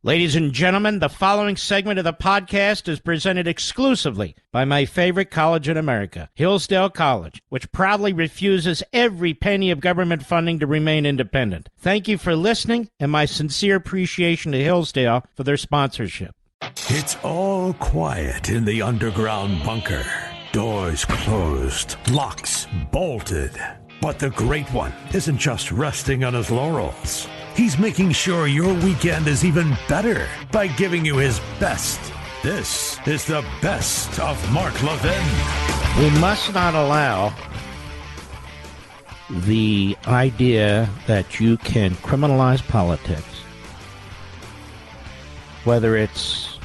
Ladies and gentlemen, the following segment of the podcast is presented exclusively by my favorite college in America, Hillsdale College, which proudly refuses every penny of government funding to remain independent. Thank you for listening, and my sincere appreciation to Hillsdale for their sponsorship. It's all quiet in the underground bunker. Doors closed, locks bolted. But the Great One isn't just resting on his laurels. He's making sure your weekend is even better by giving you his best. This is the best of Mark Levin. We must not allow the idea that you can criminalize politics, whether it's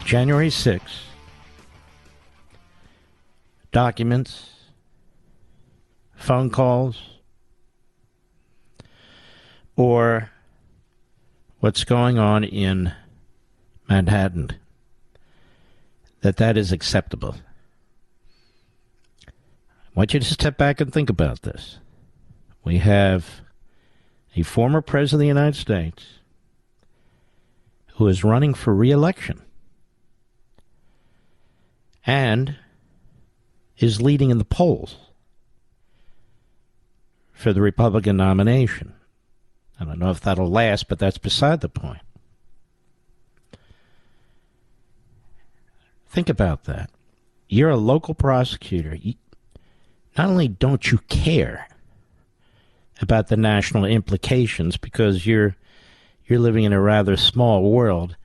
January 6th, documents, phone calls, or what's going on in Manhattan, that is acceptable. I want you to step back and think about this. We have a former president of the United States who is running for re-election and is leading in the polls for the Republican nomination. I don't know if that'll last, but that's beside the point. Think about that. You're a local prosecutor. Not only don't you care about the national implications because you're living in a rather small world,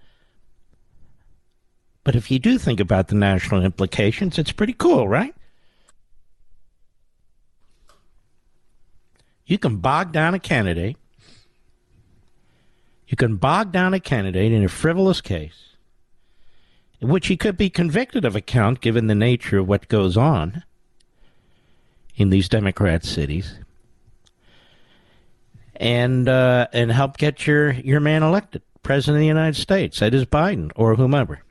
but if you do think about the national implications, it's pretty cool, right? You can bog down a candidate. You can bog down a candidate in a frivolous case in which he could be convicted of a count given the nature of what goes on in these Democrat cities and help get your man elected, President of the United States, that is Biden or whomever.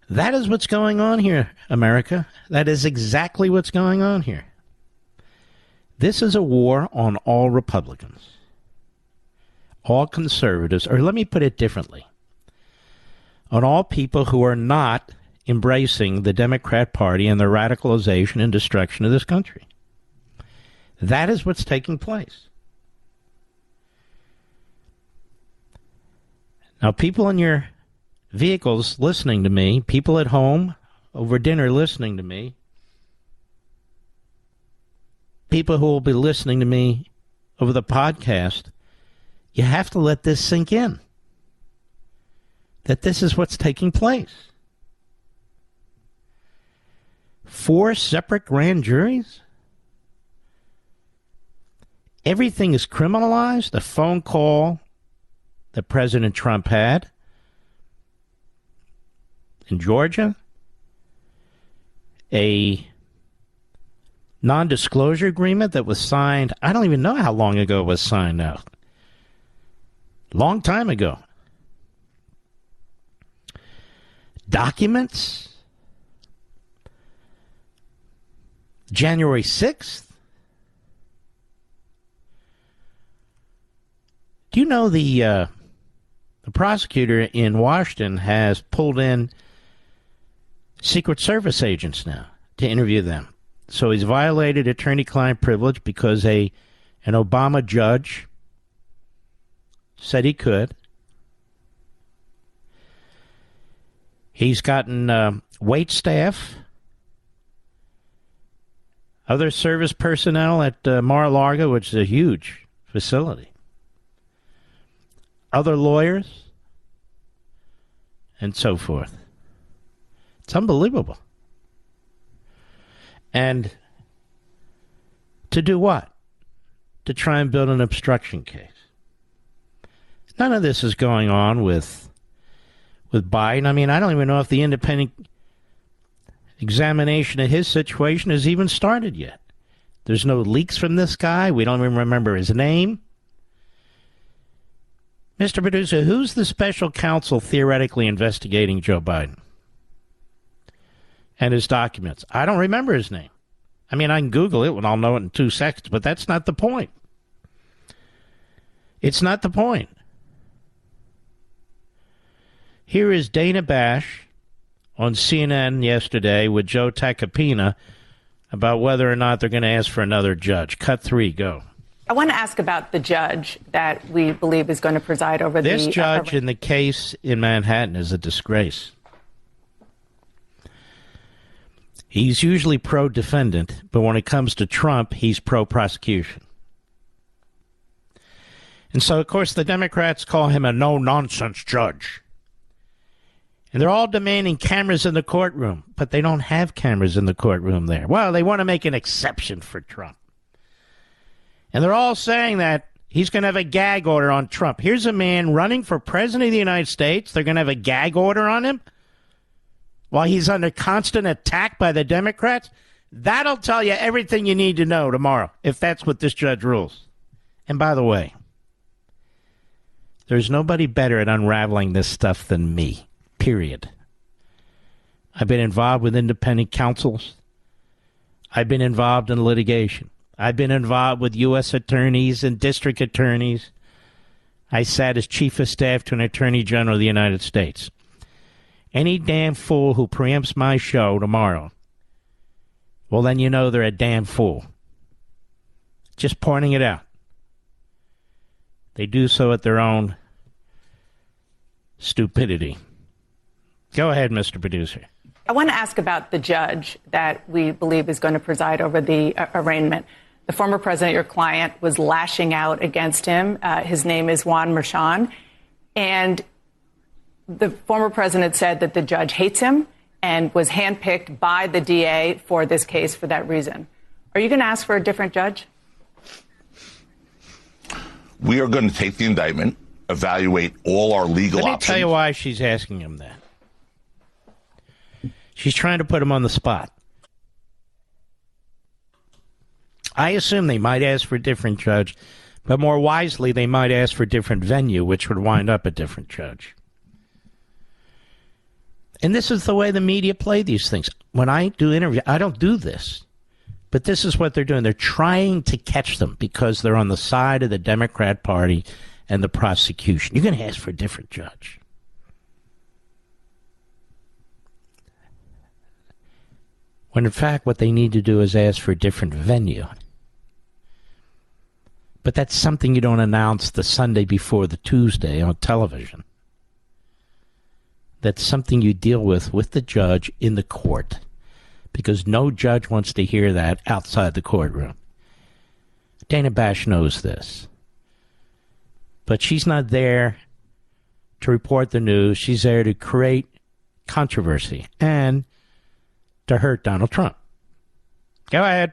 That is what's going on here, America. That is exactly what's going on here. This is a war on all Republicans, all conservatives, or let me put it differently, on all people who are not embracing the Democrat Party and the radicalization and destruction of this country. That is what's taking place. Now, people in your vehicles listening to me, people at home over dinner listening to me, people who will be listening to me over the podcast, you have to let this sink in. That this is what's taking place. 4 separate grand juries? Everything is criminalized. A phone call that President Trump had in Georgia, a non-disclosure agreement that was signed, I don't even know how long ago it was signed out. Long time ago. Documents? January 6th? Do you know the prosecutor in Washington has pulled in Secret Service agents now to interview them? So he's violated attorney-client privilege because an Obama judge said he could. He's gotten wait staff, other service personnel at Mar-a-Lago, which is a huge facility, other lawyers, and so forth. It's unbelievable. And to do what? To try and build an obstruction case. None of this is going on with Biden. I mean, I don't even know if the independent examination of his situation has even started yet. There's no leaks from this guy. We don't even remember his name. Mr. Producer, who's the special counsel theoretically investigating Joe Biden and his documents? I don't remember his name. I mean, I can Google it and I'll know it in 2 seconds, but that's not the point. It's not the point. Here is Dana Bash on CNN yesterday with Joe Tacopina about whether or not they're going to ask for another judge. Cut 3, go. I want to ask about the judge that we believe is going to preside over this judge in the case in Manhattan is a disgrace. He's usually pro-defendant, but when it comes to Trump, he's pro-prosecution. And so, of course, the Democrats call him a no-nonsense judge. And they're all demanding cameras in the courtroom, but they don't have cameras in the courtroom there. Well, they want to make an exception for Trump. And they're all saying that he's going to have a gag order on Trump. Here's a man running for president of the United States. They're going to have a gag order on him while he's under constant attack by the Democrats. That'll tell you everything you need to know tomorrow, if that's what this judge rules. And by the way, there's nobody better at unraveling this stuff than me, period. I've been involved with independent counsels. I've been involved in litigation. I've been involved with U.S. attorneys and district attorneys. I sat as chief of staff to an attorney general of the United States. Any damn fool who preempts my show tomorrow, well, then you know they're a damn fool. Just pointing it out. They do so at their own stupidity. Go ahead, Mr. Producer. I want to ask about the judge that we believe is going to preside over the arraignment. The former president, your client, was lashing out against him. His name is Juan Merchan. And the former president said that the judge hates him and was handpicked by the DA for this case for that reason. Are you going to ask for a different judge? We are going to take the indictment, evaluate all our legal options. Let me tell you why she's asking him that. She's trying to put him on the spot. I assume they might ask for a different judge, but more wisely, they might ask for a different venue, which would wind up a different judge. And this is the way the media play these things. When I do interviews, I don't do this. But this is what they're doing. They're trying to catch them because they're on the side of the Democrat Party and the prosecution. You're going to ask for a different judge. When in fact what they need to do is ask for a different venue. But that's something you don't announce the Sunday before the Tuesday on television. That's something you deal with the judge in the court. Because no judge wants to hear that outside the courtroom. Dana Bash knows this. But she's not there to report the news. She's there to create controversy and to hurt Donald Trump. Go ahead.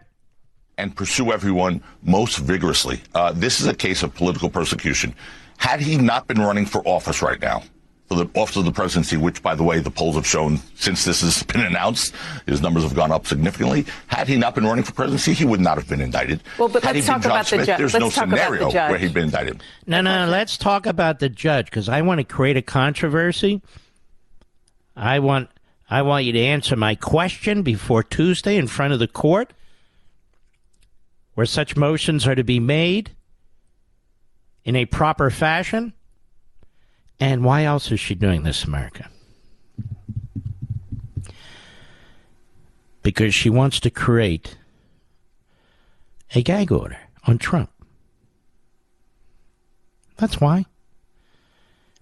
And pursue everyone most vigorously. This is a case of political persecution. Had he not been running for office right now, for the office of the presidency, which, by the way, the polls have shown since this has been announced, his numbers have gone up significantly. Had he not been running for presidency, he would not have been indicted. Well, but let's talk about the judge. There's no scenario where he'd been indicted. No, let's talk about the judge, because I want to create a controversy. I want you to answer my question before Tuesday in front of the court, where such motions are to be made in a proper fashion. And why else is she doing this, America? Because she wants to create a gag order on Trump. That's why.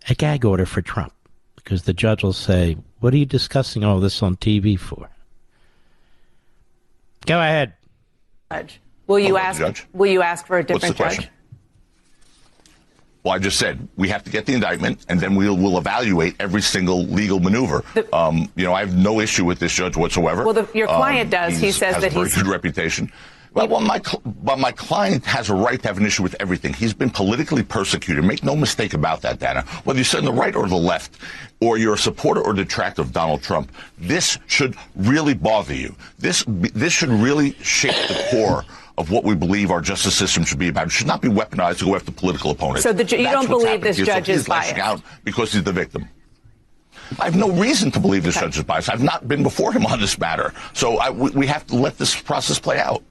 A gag order for Trump. Because the judge will say, what are you discussing all this on TV for? Go ahead. Judge. Will you ask for a different judge? Well, I just said we have to get the indictment, and then we'll evaluate every single legal maneuver. I have no issue with this judge whatsoever. Well, your client does. He says that he's a very good reputation. But my client has a right to have an issue with everything. He's been politically persecuted. Make no mistake about that, Dana. Whether you sit on the right or the left, or you're a supporter or detractor of Donald Trump, this should really bother you. This should really shake the core of what we believe our justice system should be about. It should not be weaponized to go after political opponents. So you don't believe this judge is biased? He's lashing out because he's the victim. I have no reason to believe this judge is biased. I've not been before him on this matter. So we have to let this process play out.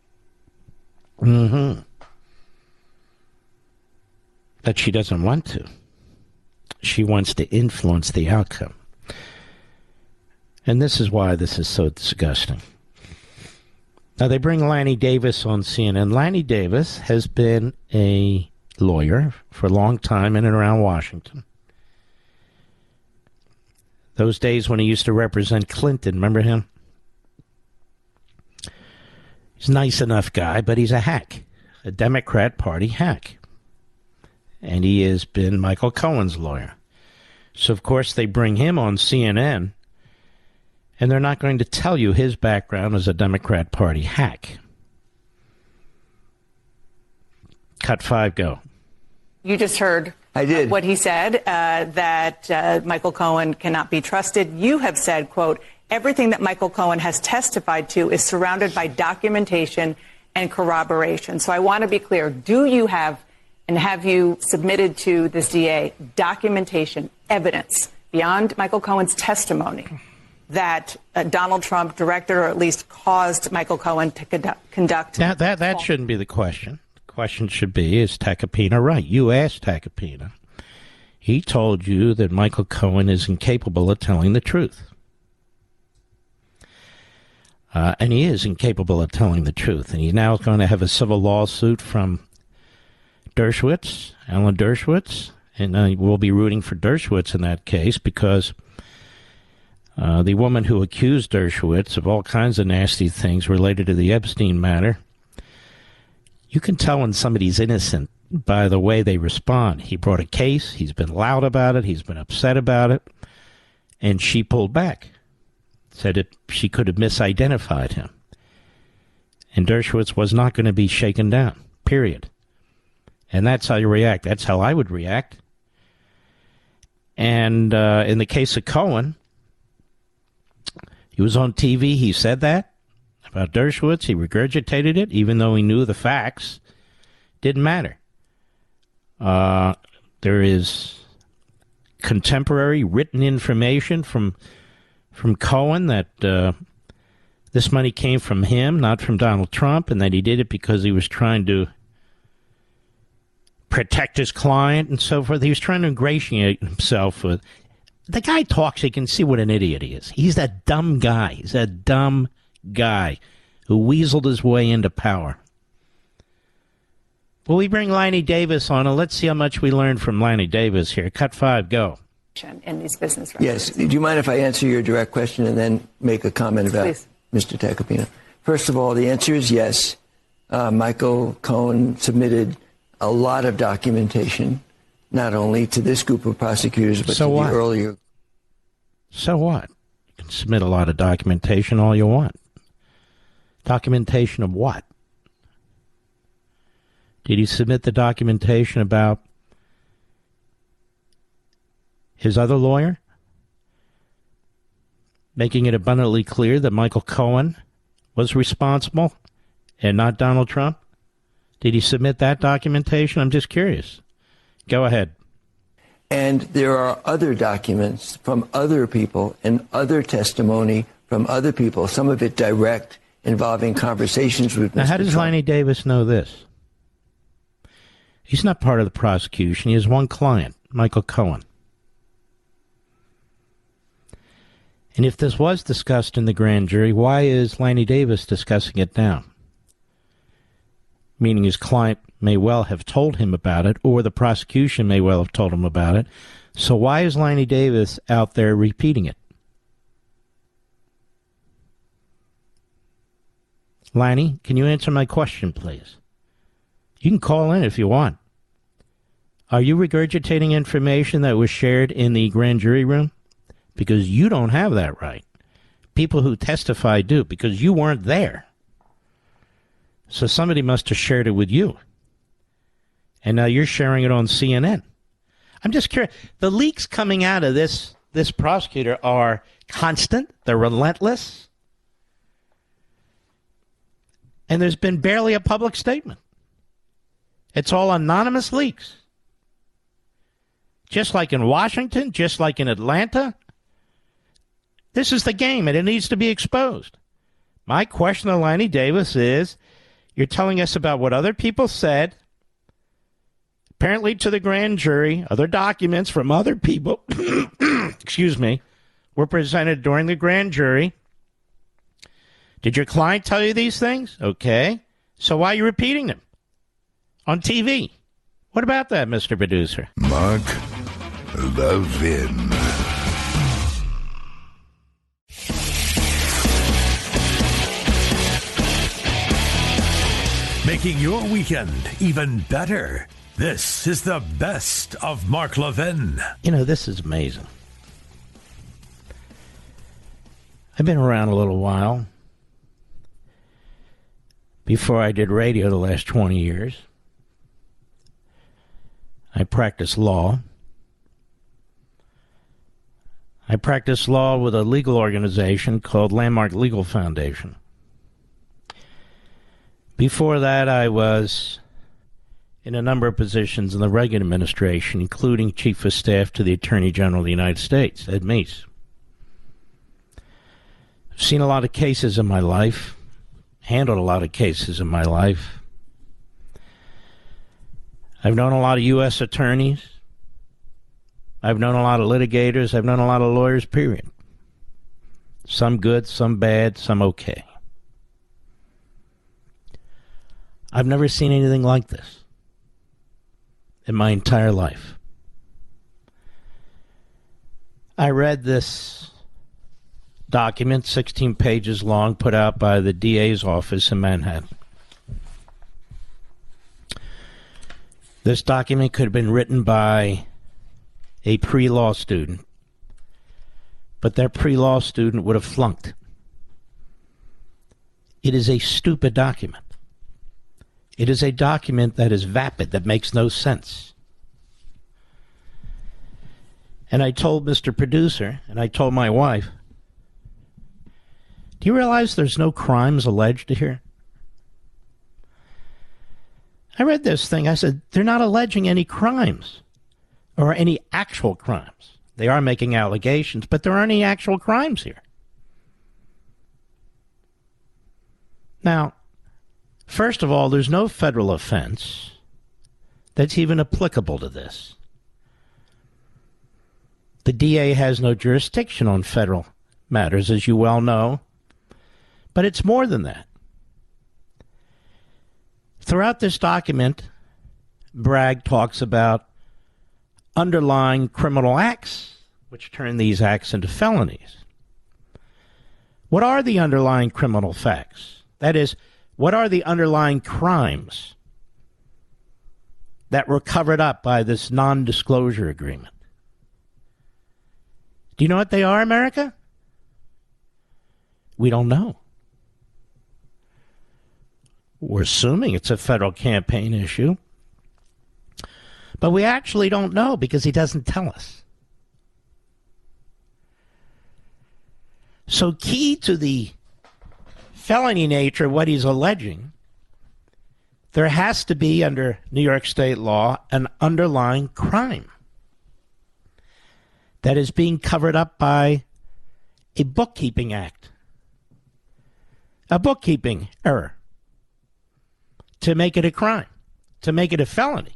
Mm-hmm. But she doesn't want to. She wants to influence the outcome. And this is why this is so disgusting. Now, they bring Lanny Davis on CNN. Lanny Davis has been a lawyer for a long time in and around Washington. Those days when he used to represent Clinton, remember him? He's a nice enough guy, but he's a hack, a Democrat Party hack. And he has been Michael Cohen's lawyer. So, of course, they bring him on CNN, and they're not going to tell you his background as a Democrat Party hack. Cut 5, go. You just heard I did. What he said, that Michael Cohen cannot be trusted. You have said, quote, everything that Michael Cohen has testified to is surrounded by documentation and corroboration. So I want to be clear. Do you have, and have you submitted to this DA, documentation, evidence, beyond Michael Cohen's testimony, that Donald Trump directed or at least caused Michael Cohen to conduct? That shouldn't be the question. The question should be, is Tacopina right? You asked Tacopina. He told you that Michael Cohen is incapable of telling the truth. And he is incapable of telling the truth. And he's now going to have a civil lawsuit from Dershowitz, Alan Dershowitz. And we'll be rooting for Dershowitz in that case because the woman who accused Dershowitz of all kinds of nasty things related to the Epstein matter, you can tell when somebody's innocent by the way they respond. He brought a case. He's been loud about it. He's been upset about it. And she pulled back. Said that she could have misidentified him. And Dershowitz was not going to be shaken down, period. And that's how you react. That's how I would react. And in the case of Cohen, he was on TV. He said that about Dershowitz. He regurgitated it, even though he knew the facts. Didn't matter. There is contemporary written information from Cohen that this money came from him, not from Donald Trump, and that he did it because he was trying to protect his client and so forth. He was trying to ingratiate himself with... The guy talks, you can see what an idiot he is. He's a dumb guy. He's a dumb guy who weaseled his way into power. Well, we bring Lanny Davis on, and let's see how much we learned from Lanny Davis here. Cut 5, go. In these business records. Yes. Do you mind if I answer your direct question and then make a comment about Please. Mr. Tacopina? First of all, the answer is yes. Michael Cohen submitted a lot of documentation, not only to this group of prosecutors, but so to what? the earlier. So what? You can submit a lot of documentation all you want. Documentation of what? Did he submit the documentation about his other lawyer, making it abundantly clear that Michael Cohen was responsible and not Donald Trump? Did he submit that documentation? I'm just curious. Go ahead. And there are other documents from other people and other testimony from other people, some of it direct, involving conversations with Mr. Now, how does Trump. Lanny Davis know this? He's not part of the prosecution. He has one client, Michael Cohen. And if this was discussed in the grand jury, why is Lanny Davis discussing it now? Meaning his client may well have told him about it, or the prosecution may well have told him about it. So why is Lanny Davis out there repeating it? Lanny, can you answer my question, please? You can call in if you want. Are you regurgitating information that was shared in the grand jury room? Because you don't have that right. People who testify do, because you weren't there. So somebody must have shared it with you. And now you're sharing it on CNN. I'm just curious. The leaks coming out of this prosecutor are constant. They're relentless. And there's been barely a public statement. It's all anonymous leaks. Just like in Washington, just like in Atlanta. This is the game, and it needs to be exposed. My question to Lanny Davis is, you're telling us about what other people said, apparently to the grand jury, other documents from other people, excuse me, were presented during the grand jury. Did your client tell you these things? Okay. So why are you repeating them on TV? What about that, Mr. Producer? Mark Levin. Making your weekend even better. This is the best of Mark Levin. You know, this is amazing. I've been around a little while. Before I did radio the last 20 years, I practiced law. I practiced law with a legal organization called Landmark Legal Foundation. Before that, I was in a number of positions in the Reagan administration, including Chief of Staff to the Attorney General of the United States, Ed Meese. I've seen a lot of cases in my life, handled a lot of cases in my life. I've known a lot of U.S. attorneys. I've known a lot of litigators. I've known a lot of lawyers, period. Some good, some bad, some okay. I've never seen anything like this in my entire life. I read this document, 16 pages long, put out by the DA's office in Manhattan. This document could have been written by a pre-law student, but that pre-law student would have flunked. It is a stupid document. It is a document that is vapid, that makes no sense. And I told Mr. Producer, and I told my wife, do you realize there's no crimes alleged here? I read this thing. I said, they're not alleging any crimes or any actual crimes. They are making allegations, but there aren't any actual crimes here. Now, first of all, there's no federal offense that's even applicable to this. The DA has no jurisdiction on federal matters, as you well know, but it's more than that. Throughout this document, Bragg talks about underlying criminal acts, which turn these acts into felonies. What are the underlying criminal facts? That is, what are the underlying crimes that were covered up by this non-disclosure agreement? Do you know what they are, America? We don't know. We're assuming it's a federal campaign issue. But we actually don't know because he doesn't tell us. So key to the felony nature of what he's alleging, there has to be, under New York state law, an underlying crime that is being covered up by a bookkeeping act, a bookkeeping error, to make it a crime, to make it a felony,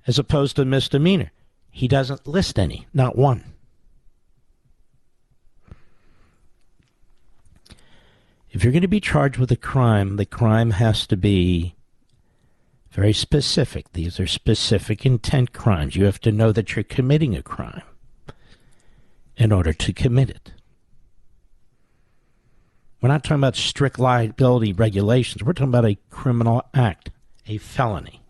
as opposed to a misdemeanor. He doesn't list any, not one. If you're going to be charged with a crime, the crime has to be very specific. These are specific intent crimes. You have to know that you're committing a crime in order to commit it. We're not talking about strict liability regulations. We're talking about a criminal act, a felony.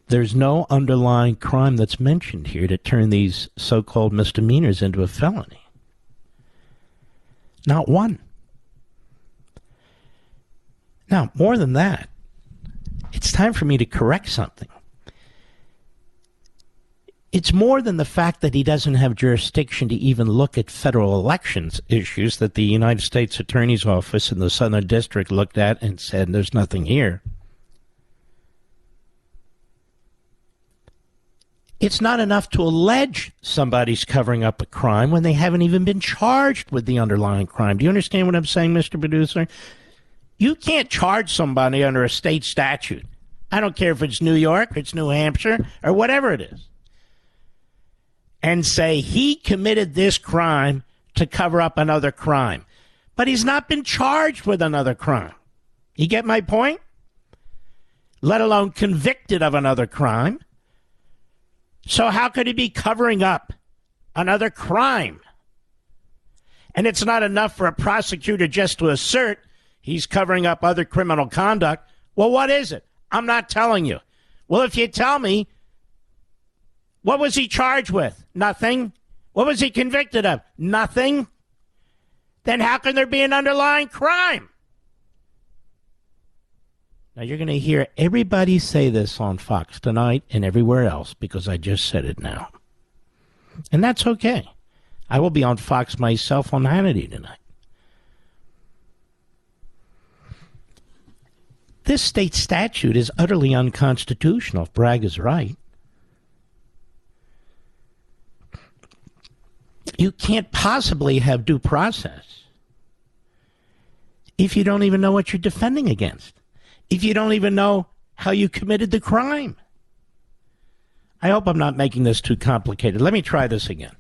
There's no underlying crime that's mentioned here to turn these so-called misdemeanors into a felony. Not one. Now, more than that, it's time for me to correct something. It's more than the fact that he doesn't have jurisdiction to even look at federal elections issues that the United States Attorney's Office in the Southern District looked at and said there's nothing here. It's not enough to allege somebody's covering up a crime when they haven't even been charged with the underlying crime. Do you understand what I'm saying, Mr. Producer? You can't charge somebody under a state statute. I don't care if it's New York, it's New Hampshire, or whatever it is, and say he committed this crime to cover up another crime. But he's not been charged with another crime. You get my point? Let alone convicted of another crime. So how could he be covering up another crime? And it's not enough for a prosecutor just to assert he's covering up other criminal conduct. Well, what is it? I'm not telling you. Well, if you tell me, what was he charged with? Nothing. What was he convicted of? Nothing. Then how can there be an underlying crime? Now, you're going to hear everybody say this on Fox tonight and everywhere else because I just said it now. And that's okay. I will be on Fox myself on Hannity tonight. This state statute is utterly unconstitutional if Bragg is right. You can't possibly have due process if you don't even know what you're defending against, if you don't even know how you committed the crime. I hope I'm not making this too complicated. Let me try this again.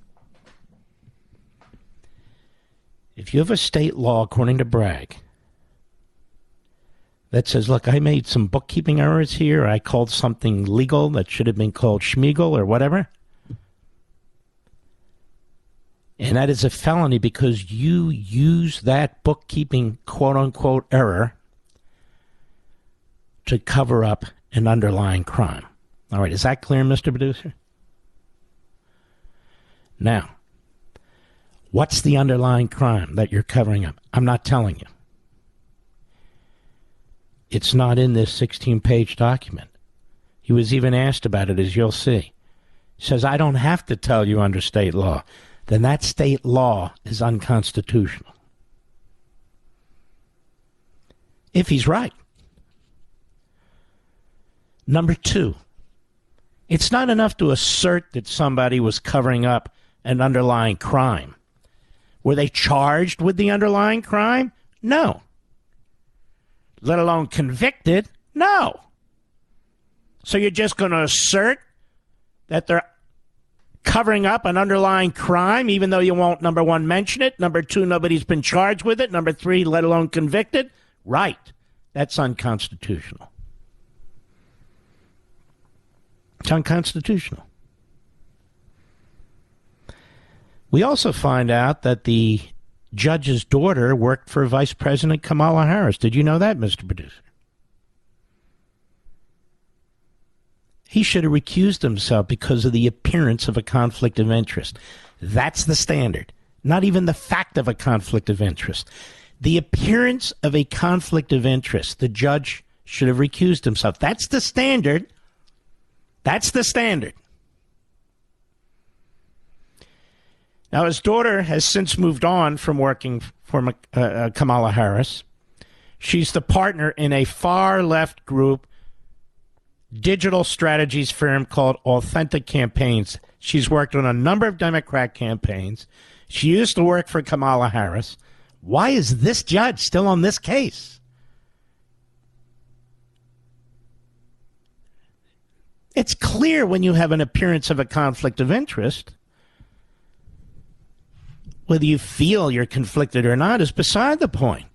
If you have a state law, according to Bragg, that says, look, I made some bookkeeping errors here, or I called something legal that should have been called schmiegel or whatever, and that is a felony because you use that bookkeeping quote-unquote error to cover up an underlying crime. All right, is that clear, Mr. Producer? Now, what's the underlying crime that you're covering up? I'm not telling you. It's not in this 16-page document. He was even asked about it, as you'll see. He says, I don't have to tell you under state law. Then that state law is unconstitutional. If he's right. Number two, it's not enough to assert that somebody was covering up an underlying crime. Were they charged with the underlying crime? No. Let alone convicted? No. So you're just going to assert that they're covering up an underlying crime, even though you won't, number one, mention it. Number two, nobody's been charged with it. Number three, let alone convicted. Right. That's unconstitutional. It's unconstitutional. We also find out that the judge's daughter worked for Vice President Kamala Harris. Did you know that, Mr. Producer? He should have recused himself because of the appearance of a conflict of interest. That's the standard. Not even the fact of a conflict of interest. The appearance of a conflict of interest. The judge should have recused himself. That's the standard. That's the standard. Now, his daughter has since moved on from working for Kamala Harris. She's the partner in a far-left group digital strategies firm called Authentic Campaigns. She's worked on a number of Democrat campaigns. She used to work for Kamala Harris. Why is this judge still on this case? It's clear when you have an appearance of a conflict of interest. Whether you feel you're conflicted or not is beside the point.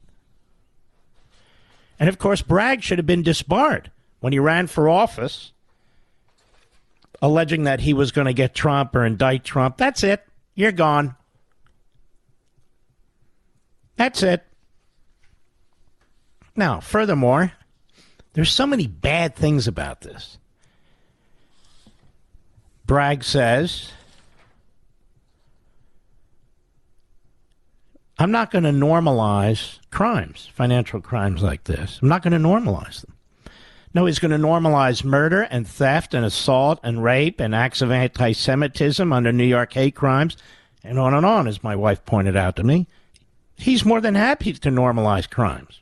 And, of course, Bragg should have been disbarred when he ran for office, alleging that he was going to get Trump or indict Trump. That's it. You're gone. That's it. Now, furthermore, there's so many bad things about this. Bragg says, I'm not going to normalize crimes, financial crimes like this. I'm not going to normalize them. No, he's going to normalize murder and theft and assault and rape and acts of anti-Semitism under New York hate crimes, and on, as my wife pointed out to me. He's more than happy to normalize crimes.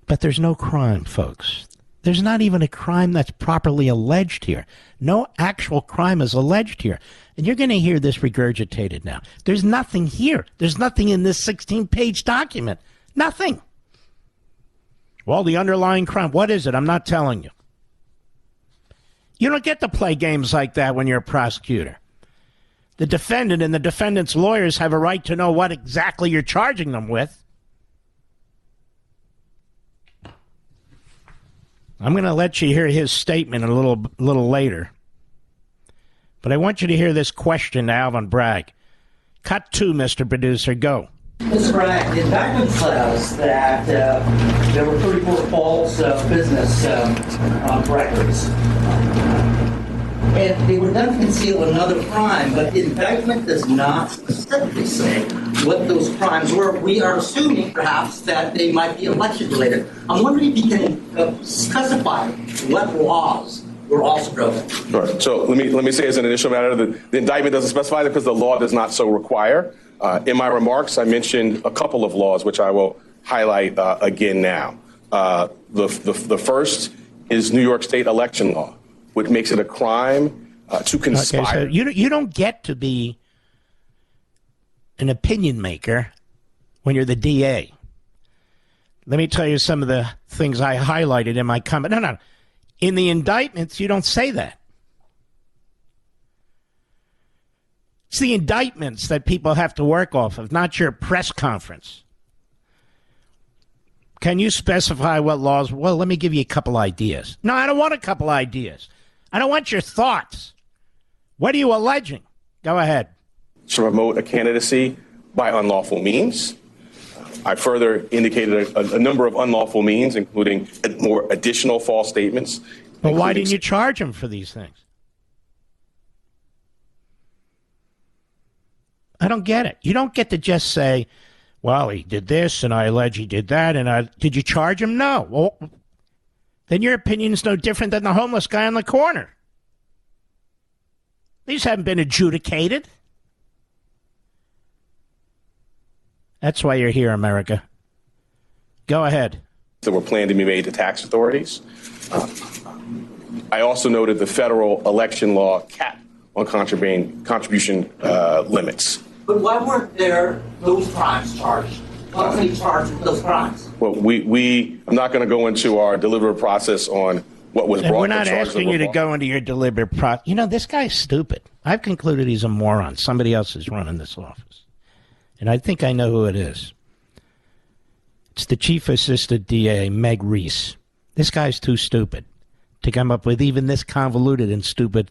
But there's no crime, folks. There's not even a crime that's properly alleged here. No actual crime is alleged here. And you're going to hear this regurgitated now. There's nothing here. There's nothing in this 16-page document. Nothing. Well, the underlying crime, what is it? I'm not telling you. You don't get to play games like that when you're a prosecutor. The defendant and the defendant's lawyers have a right to know what exactly you're charging them with. I'm going to let you hear his statement a little later. But I want you to hear this question to Alvin Bragg. Cut 2, Mr. Producer. Go. Mr. Bragg, the indictment says that there were 34 false business records. And they were done to conceal another crime, but the indictment does not specifically say what those crimes were. We are assuming, perhaps, that they might be election-related. I'm wondering if you can specify what laws were also broken. Sure. So let me say as an initial matter that the indictment doesn't specify that because the law does not so require. In my remarks, I mentioned a couple of laws, which I will highlight again now. The first is New York State election law, which makes it a crime to conspire. Okay, so you don't get to be an opinion maker when you're the DA. Let me tell you some of the things I highlighted in my comment. No. In the indictments, you don't say that. It's the indictments that people have to work off of, not your press conference. Can you specify what laws? Well, let me give you a couple ideas. No, I don't want a couple ideas. I don't want your thoughts. What are you alleging? Go ahead. To promote a candidacy by unlawful means. I further indicated a number of unlawful means, including more additional false statements. But why didn't you charge him for these things? I don't get it. You don't get to just say, well, he did this, and I allege he did that, and did you charge him? No. Well, then your opinion is no different than the homeless guy on the corner. These haven't been adjudicated. That's why you're here, America. Go ahead. That were planned to be made to tax authorities. I also noted the federal election law cap on contribution limits. But why weren't there those crimes charged? Why wasn't he charged with those crimes? Well, I'm not going to go into our deliberative process on what was brought. We're not asking you to go into your deliberative process. You know, this guy's stupid. I've concluded he's a moron. Somebody else is running this office. And I think I know who it is. It's the Chief Assistant DA, Meg Reese. This guy's too stupid to come up with even this convoluted and stupid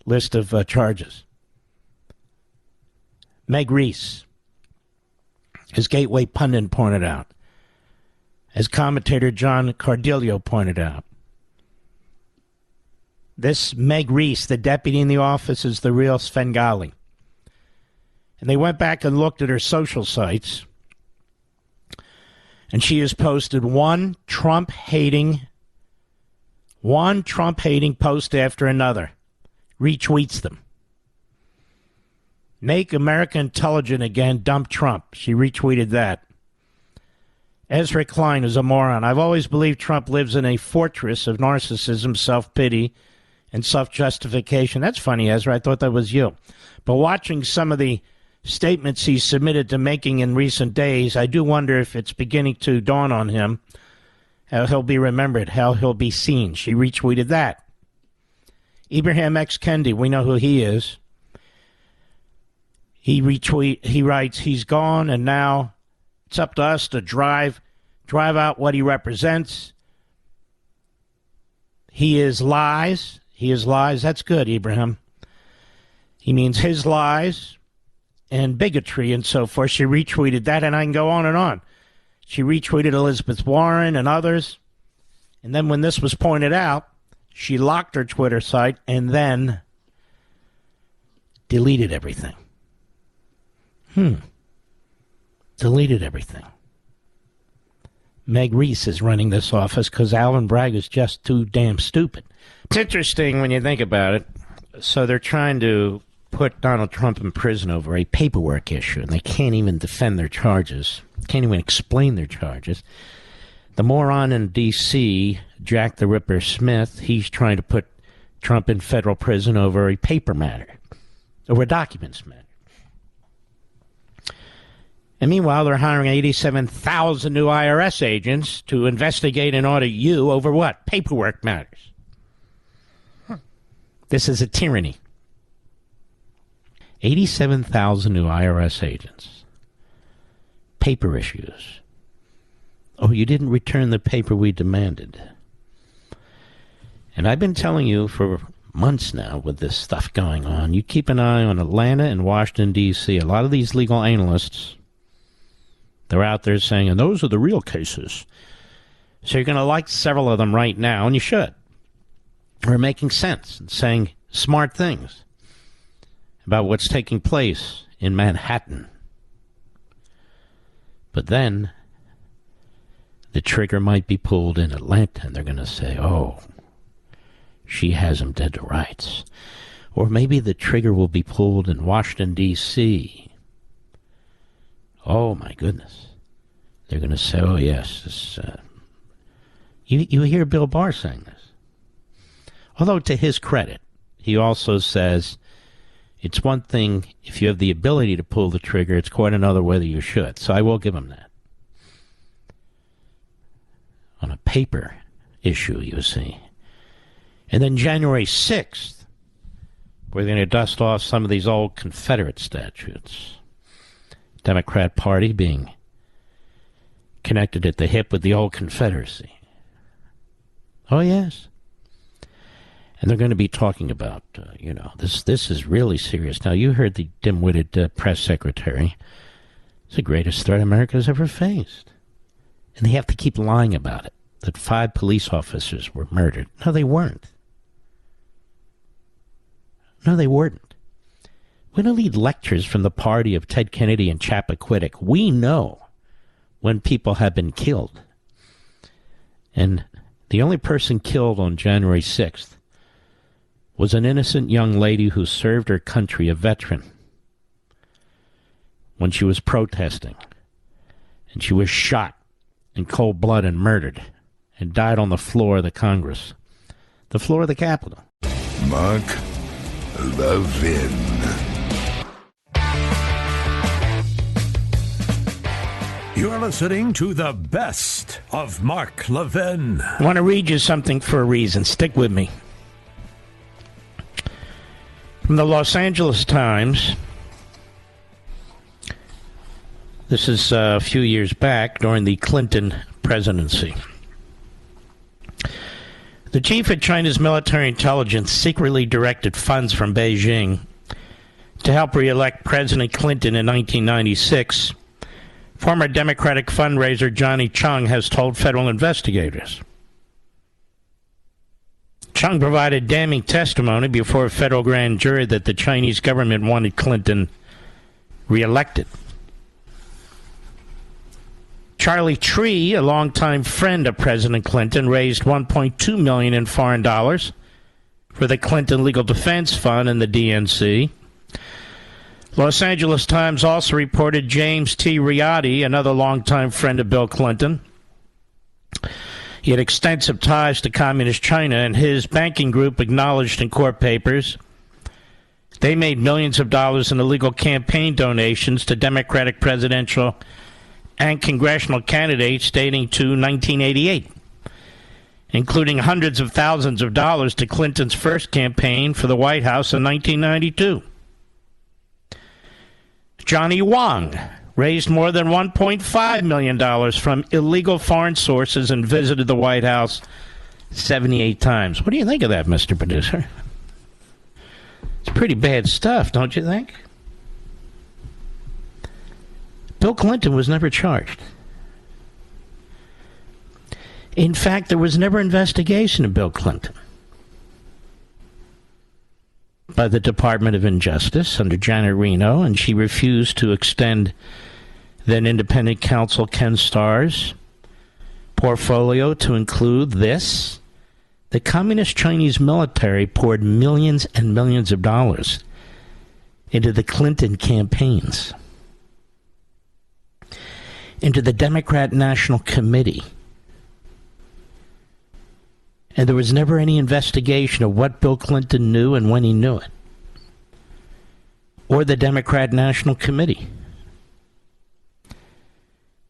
list of charges. Meg Reese, as Gateway Pundit pointed out, as commentator John Cardillo pointed out, this Meg Reese, the deputy in the office, is the real Svengali. And they went back and looked at her social sites, and she has posted one Trump-hating post after another, retweets them. Make America intelligent again, dump Trump. She retweeted that. Ezra Klein is a moron. I've always believed Trump lives in a fortress of narcissism, self-pity, and self-justification. That's funny, Ezra. I thought that was you. But watching some of the statements he's submitted to making in recent days, I do wonder if it's beginning to dawn on him how he'll be remembered, how he'll be seen. She retweeted that. Ibrahim X. Kendi, we know who he is. He writes, he's gone, and now it's up to us to drive out what he represents. He is lies. That's good, Ibrahim. He means his lies and bigotry and so forth. She retweeted that, and I can go on and on. She retweeted Elizabeth Warren and others. And then when this was pointed out, she locked her Twitter site and then deleted everything. Deleted everything. Meg Reese is running this office because Alvin Bragg is just too damn stupid. It's interesting when you think about it. So they're trying to put Donald Trump in prison over a paperwork issue, and they can't even defend their charges, can't even explain their charges. The moron in D.C., Jack the Ripper Smith, he's trying to put Trump in federal prison over a paper matter, over a documents matter. And meanwhile, they're hiring 87,000 new IRS agents to investigate and audit you over what? Paperwork matters. This is a tyranny. 87,000 new IRS agents. Paper issues. Oh, you didn't return the paper we demanded. And I've been telling you for months now with this stuff going on, you keep an eye on Atlanta and Washington, D.C. A lot of these legal analysts, they're out there saying, and those are the real cases. So you're going to like several of them right now, and you should. They're making sense and saying smart things about what's taking place in Manhattan. But then the trigger might be pulled in Atlanta, and they're going to say, oh, she has him dead to rights. Or maybe the trigger will be pulled in Washington, D.C., oh, my goodness. They're going to say, oh, yes. This, you hear Bill Barr saying this. Although, to his credit, he also says it's one thing if you have the ability to pull the trigger. It's quite another whether you should. So I will give him that. On a paper issue, you see. And then January 6th, we're going to dust off some of these old Confederate statutes. Democrat Party being connected at the hip with the old Confederacy. Oh, yes. And they're going to be talking about, this is really serious. Now, you heard the dim-witted press secretary. It's the greatest threat America's ever faced. And they have to keep lying about it, that 5 police officers were murdered. No, they weren't. No, they weren't. We don't need lectures from the party of Ted Kennedy and Chappaquiddick. We know when people have been killed. And the only person killed on January 6th was an innocent young lady who served her country, a veteran, when she was protesting. And she was shot in cold blood and murdered and died on the floor of the Congress, the floor of the Capitol. Mark Levin. You're listening to the best of Mark Levin. I want to read you something for a reason. Stick with me. From the Los Angeles Times. This is a few years back during the Clinton presidency. The chief of China's military intelligence secretly directed funds from Beijing to help re-elect President Clinton in 1996. Former Democratic fundraiser Johnny Chung has told federal investigators. Chung provided damning testimony before a federal grand jury that the Chinese government wanted Clinton re-elected. Charlie Tree, a longtime friend of President Clinton, raised $1.2 million in foreign dollars for the Clinton Legal Defense Fund and the DNC. Los Angeles Times also reported James T. Riotti, another longtime friend of Bill Clinton. He had extensive ties to Communist China, and his banking group acknowledged in court papers they made millions of dollars in illegal campaign donations to Democratic presidential and congressional candidates dating to 1988, including hundreds of thousands of dollars to Clinton's first campaign for the White House in 1992. Johnny Wong raised more than $1.5 million from illegal foreign sources and visited the White House 78 times. What do you think of that, Mr. Producer? It's pretty bad stuff, don't you think? Bill Clinton was never charged. In fact, there was never an investigation of Bill Clinton by the Department of Injustice under Janet Reno, and she refused to extend then independent counsel Ken Starr's portfolio to include this. The Communist Chinese military poured millions and millions of dollars into the Clinton campaigns, into the Democrat National Committee, And there was never any investigation of what Bill Clinton knew and when he knew it. Or the Democrat National Committee.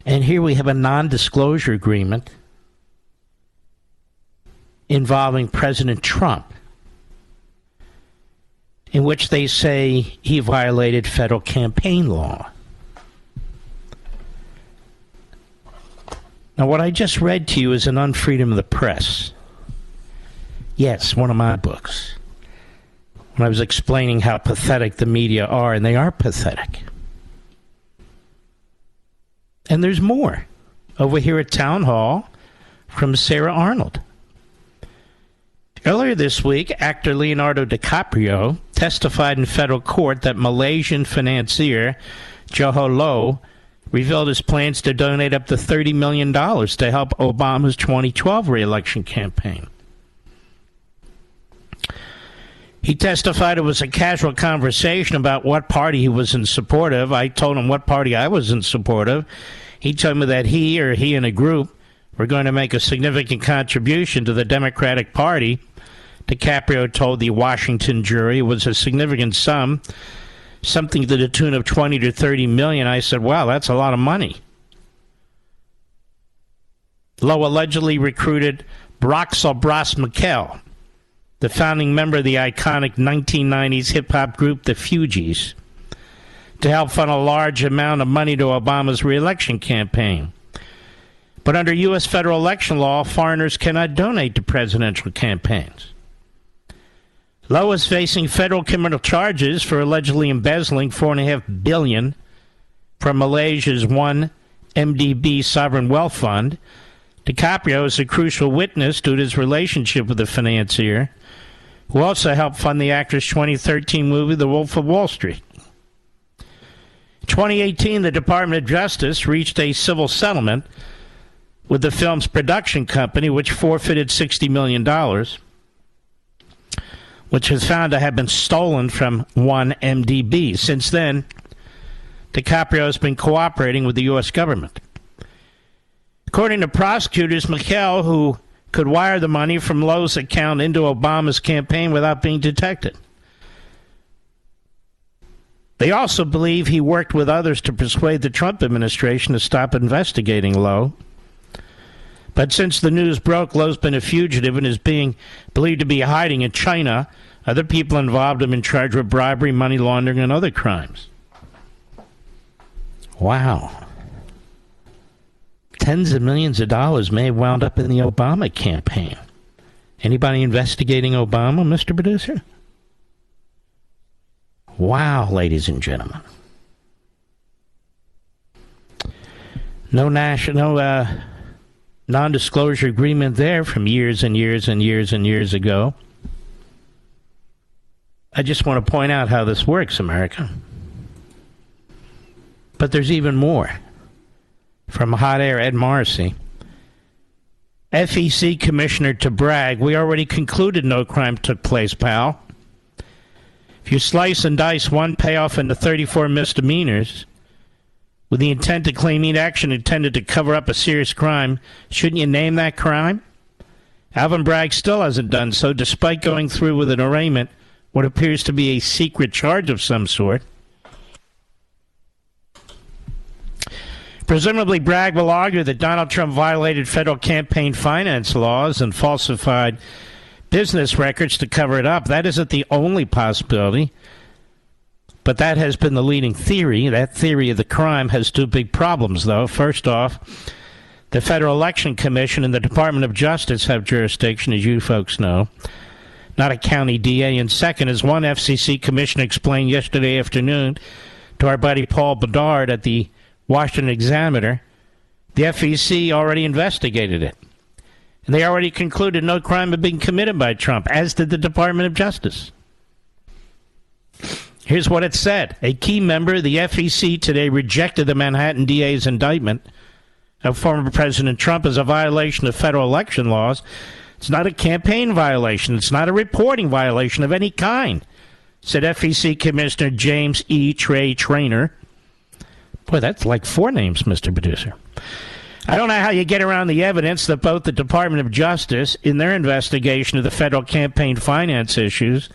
And here we have a non-disclosure agreement involving President Trump, in which they say he violated federal campaign law. Now, what I just read to you is an Unfreedom of the Press. Yes, one of my books. When I was explaining how pathetic the media are, and they are pathetic. And there's more over here at Town Hall from Sarah Arnold. Earlier this week, actor Leonardo DiCaprio testified in federal court that Malaysian financier Johor Low revealed his plans to donate up to $30 million to help Obama's 2012 re-election campaign. He testified it was a casual conversation about what party he was in support of. I told him what party I was in support of. He told me that he and a group were going to make a significant contribution to the Democratic Party. DiCaprio told the Washington jury it was a significant sum, something to the tune of 20 to 30 million. I said, wow, that's a lot of money. Lowe allegedly recruited Broxel Bras Mikkel, the founding member of the iconic 1990s hip-hop group The Fugees, to help fund a large amount of money to Obama's re-election campaign. But under U.S. federal election law, foreigners cannot donate to presidential campaigns. Lowe is facing federal criminal charges for allegedly embezzling $4.5 billion from Malaysia's 1MDB sovereign wealth fund. DiCaprio is a crucial witness due to his relationship with the financier, who also helped fund the actor's 2013 movie, The Wolf of Wall Street. In 2018, the Department of Justice reached a civil settlement with the film's production company, which forfeited $60 million, which was found to have been stolen from 1MDB. Since then, DiCaprio has been cooperating with the U.S. government. According to prosecutors, Mikkel, who could wire the money from Lowe's account into Obama's campaign without being detected. They also believe he worked with others to persuade the Trump administration to stop investigating Lowe. But since the news broke, Lowe's been a fugitive and is being believed to be hiding in China. Other people involved have been charged with bribery, money laundering, and other crimes. Wow. Tens of millions of dollars may have wound up in the Obama campaign. Anybody investigating Obama, Mr. Producer? Wow, ladies and gentlemen. No non-disclosure agreement there from years and years and years and years ago. I just want to point out how this works, America. But there's even more. From Hot Air, Ed Morrissey. FEC Commissioner to Bragg, we already concluded no crime took place, pal. If you slice and dice one payoff into 34 misdemeanors with the intent to claim each action intended to cover up a serious crime, shouldn't you name that crime? Alvin Bragg still hasn't done so, despite going through with an arraignment, what appears to be a secret charge of some sort. Presumably, Bragg will argue that Donald Trump violated federal campaign finance laws and falsified business records to cover it up. That isn't the only possibility, but that has been the leading theory. That theory of the crime has two big problems, though. First off, the Federal Election Commission and the Department of Justice have jurisdiction, as you folks know, not a county DA. And second, as one FCC commissioner explained yesterday afternoon to our buddy Paul Bedard at the Washington Examiner, the FEC already investigated it. And they already concluded no crime had been committed by Trump, as did the Department of Justice. Here's what it said. A key member of the FEC today rejected the Manhattan DA's indictment of former President Trump as a violation of federal election laws. It's not a campaign violation. It's not a reporting violation of any kind, said FEC Commissioner James E. Trey Traynor. Boy, that's like four names, Mr. Producer. I don't know how you get around the evidence that both the Department of Justice, in their investigation of the federal campaign finance issues,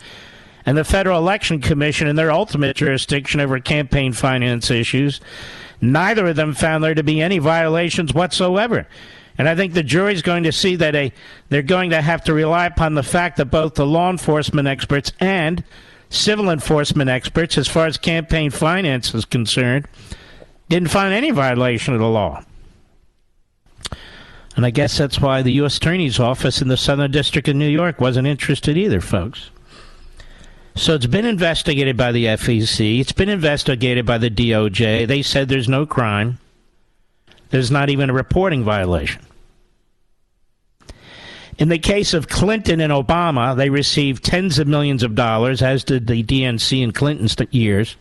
and the Federal Election Commission, in their ultimate jurisdiction over campaign finance issues, neither of them found there to be any violations whatsoever. And I think the jury's going to see that they're going to have to rely upon the fact that both the law enforcement experts and civil enforcement experts, as far as campaign finance is concerned, didn't find any violation of the law. And I guess that's why the U.S. Attorney's Office in the Southern District of New York wasn't interested either, folks. So it's been investigated by the FEC. It's been investigated by the DOJ. They said there's no crime. There's not even a reporting violation. In the case of Clinton and Obama, they received tens of millions of dollars, as did the DNC in Clinton's years,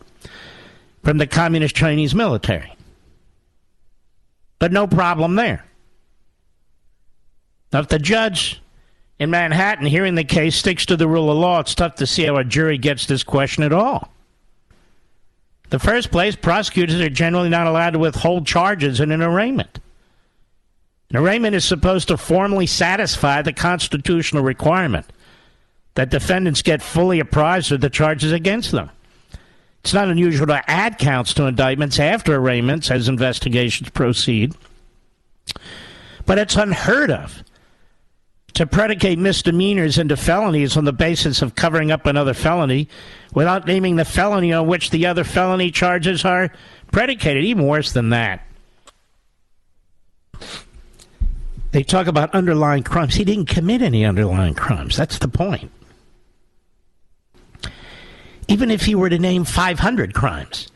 from the Communist Chinese military. But no problem there. Now, if the judge in Manhattan hearing the case sticks to the rule of law, it's tough to see how a jury gets this question at all. In the first place, prosecutors are generally not allowed to withhold charges in an arraignment. An arraignment is supposed to formally satisfy the constitutional requirement that defendants get fully apprised of the charges against them. It's not unusual to add counts to indictments after arraignments as investigations proceed. But it's unheard of to predicate misdemeanors into felonies on the basis of covering up another felony without naming the felony on which the other felony charges are predicated. Even worse than that, they talk about underlying crimes. He didn't commit any underlying crimes. That's the point. Even if he were to name 500 crimes,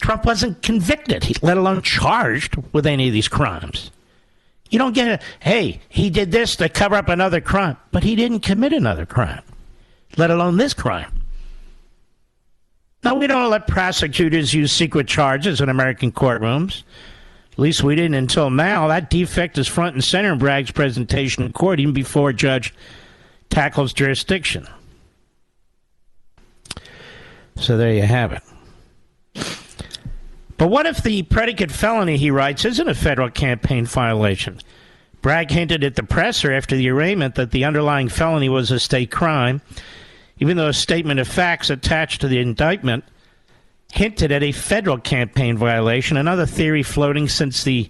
Trump wasn't convicted, let alone charged with any of these crimes. You don't get hey, he did this to cover up another crime, but he didn't commit another crime, let alone this crime. Now, we don't let prosecutors use secret charges in American courtrooms. At least we didn't until now. That defect is front and center in Bragg's presentation in court, even before a judge tackles jurisdiction. So there you have it. But what if the predicate felony, he writes, isn't a federal campaign violation? Bragg hinted at the presser after the arraignment that the underlying felony was a state crime, even though a statement of facts attached to the indictment hinted at a federal campaign violation. Another theory floating since the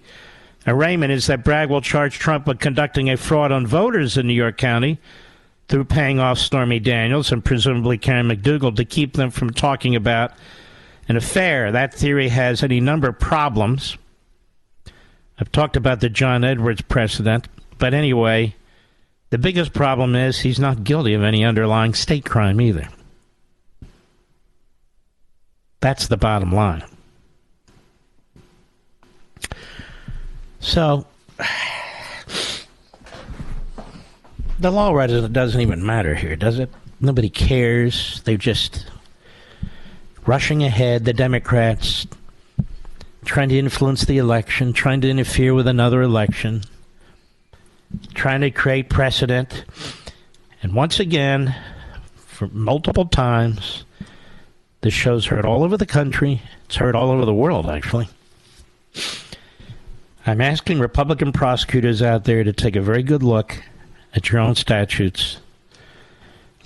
arraignment is that Bragg will charge Trump with conducting a fraud on voters in New York County through paying off Stormy Daniels and presumably Karen McDougal to keep them from talking about an affair. That theory has any number of problems. I've talked about the John Edwards precedent, but anyway, the biggest problem is he's not guilty of any underlying state crime either. That's the bottom line. So, the law doesn't even matter here, does it? Nobody cares. They're just rushing ahead, the Democrats, trying to influence the election, trying to interfere with another election, trying to create precedent. And once again, for multiple times, this show's heard all over the country. It's heard all over the world, actually. I'm asking Republican prosecutors out there to take a very good look at your own statutes,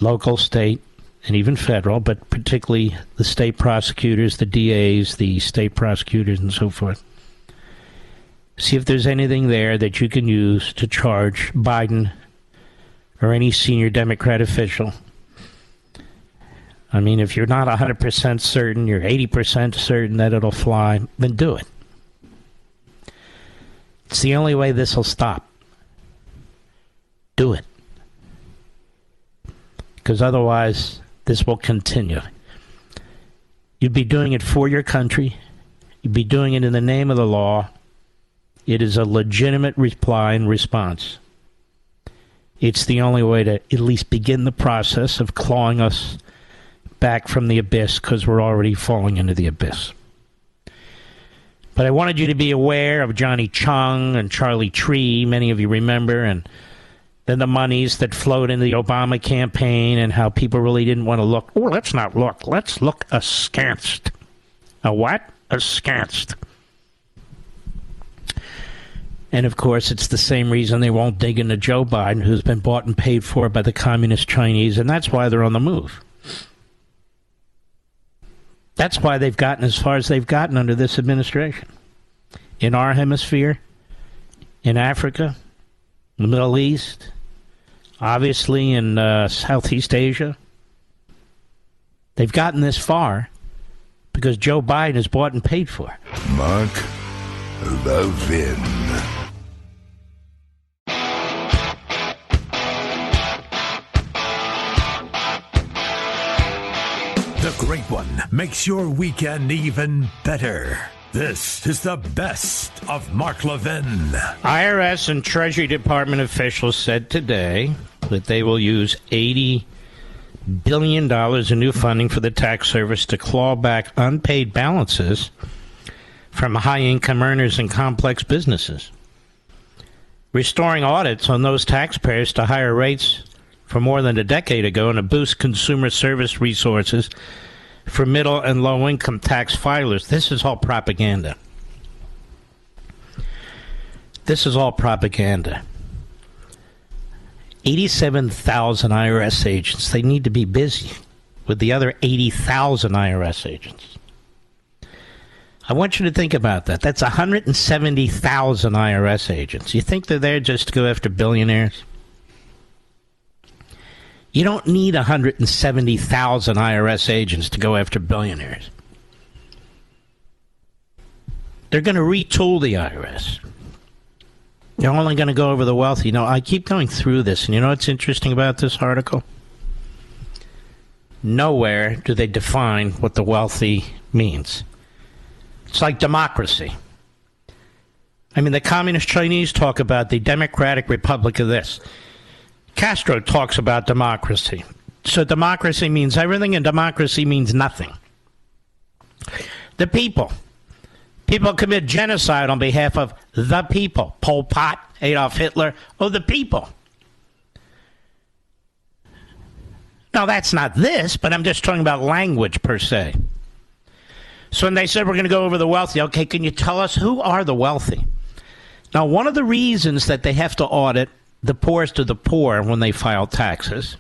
local, state, and even federal, but particularly the state prosecutors, the DAs, the state prosecutors, and so forth. See if there's anything there that you can use to charge Biden or any senior Democrat official. I mean, if you're not 100% certain, you're 80% certain that it'll fly, then do it. It's the only way this will stop. Do it. Because otherwise, this will continue. You'd be doing it for your country. You'd be doing it in the name of the law. It is a legitimate reply and response. It's the only way to at least begin the process of clawing us back from the abyss, because we're already falling into the abyss. But I wanted you to be aware of Johnny Chung and Charlie Tree, many of you remember, and then the monies that flowed into the Obama campaign and how people really didn't want to look. Oh, let's not look. Let's look askance. A what? Askance. And, of course, it's the same reason they won't dig into Joe Biden, who's been bought and paid for by the communist Chinese, and that's why they're on the move. That's why they've gotten as far as they've gotten under this administration. In our hemisphere, in Africa, the Middle East, obviously in Southeast Asia. They've gotten this far because Joe Biden is bought and paid for. Mark Levin. The Great One makes your weekend even better. This is the best of Mark Levin. IRS and Treasury Department officials said today that they will use $80 billion in new funding for the tax service to claw back unpaid balances from high-income earners and complex businesses, restoring audits on those taxpayers to higher rates from more than a decade ago and to boost consumer service resources for middle and low-income tax filers. This is all propaganda. This is all propaganda. 87,000 IRS agents. They need to be busy with the other 80,000 IRS agents. I want you to think about that. That's 170,000 IRS agents. You think they're there just to go after billionaires? You don't need 170,000 IRS agents to go after billionaires. They're going to retool the IRS. They're only going to go over the wealthy. You know, I keep going through this, and you know what's interesting about this article? Nowhere do they define what the wealthy means. It's like democracy. I mean, the communist Chinese talk about the Democratic Republic of this. Castro talks about democracy. So democracy means everything, and democracy means nothing. The people. People commit genocide on behalf of the people. Pol Pot, Adolf Hitler, the people. Now, that's not this, but I'm just talking about language per se. So when they said we're going to go over the wealthy, okay, can you tell us who are the wealthy? Now, one of the reasons that they have to audit the poorest of the poor when they file taxes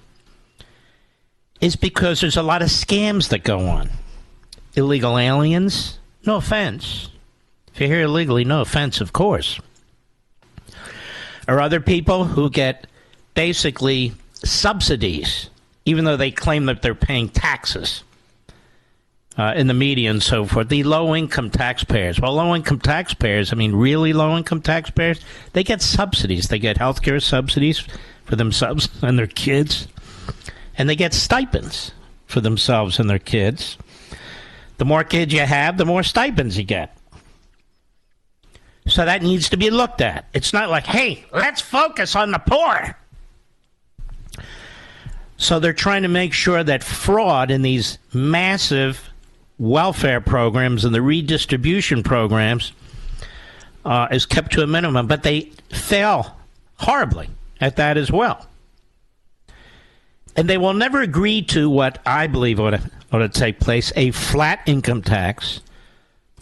is because there's a lot of scams that go on. Illegal aliens, no offense. If you're here illegally, no offense, of course. Or other people who get basically subsidies, even though they claim that they're paying taxes in the media and so forth. The low-income taxpayers. Well, low-income taxpayers, I mean really low-income taxpayers, they get subsidies. They get health care subsidies for themselves and their kids. And they get stipends for themselves and their kids. The more kids you have, the more stipends you get. So that needs to be looked at. It's not like, hey, let's focus on the poor. So they're trying to make sure that fraud in these massive welfare programs and the redistribution programs is kept to a minimum. But they fail horribly at that as well. And they will never agree to what I believe ought to take place, a flat income tax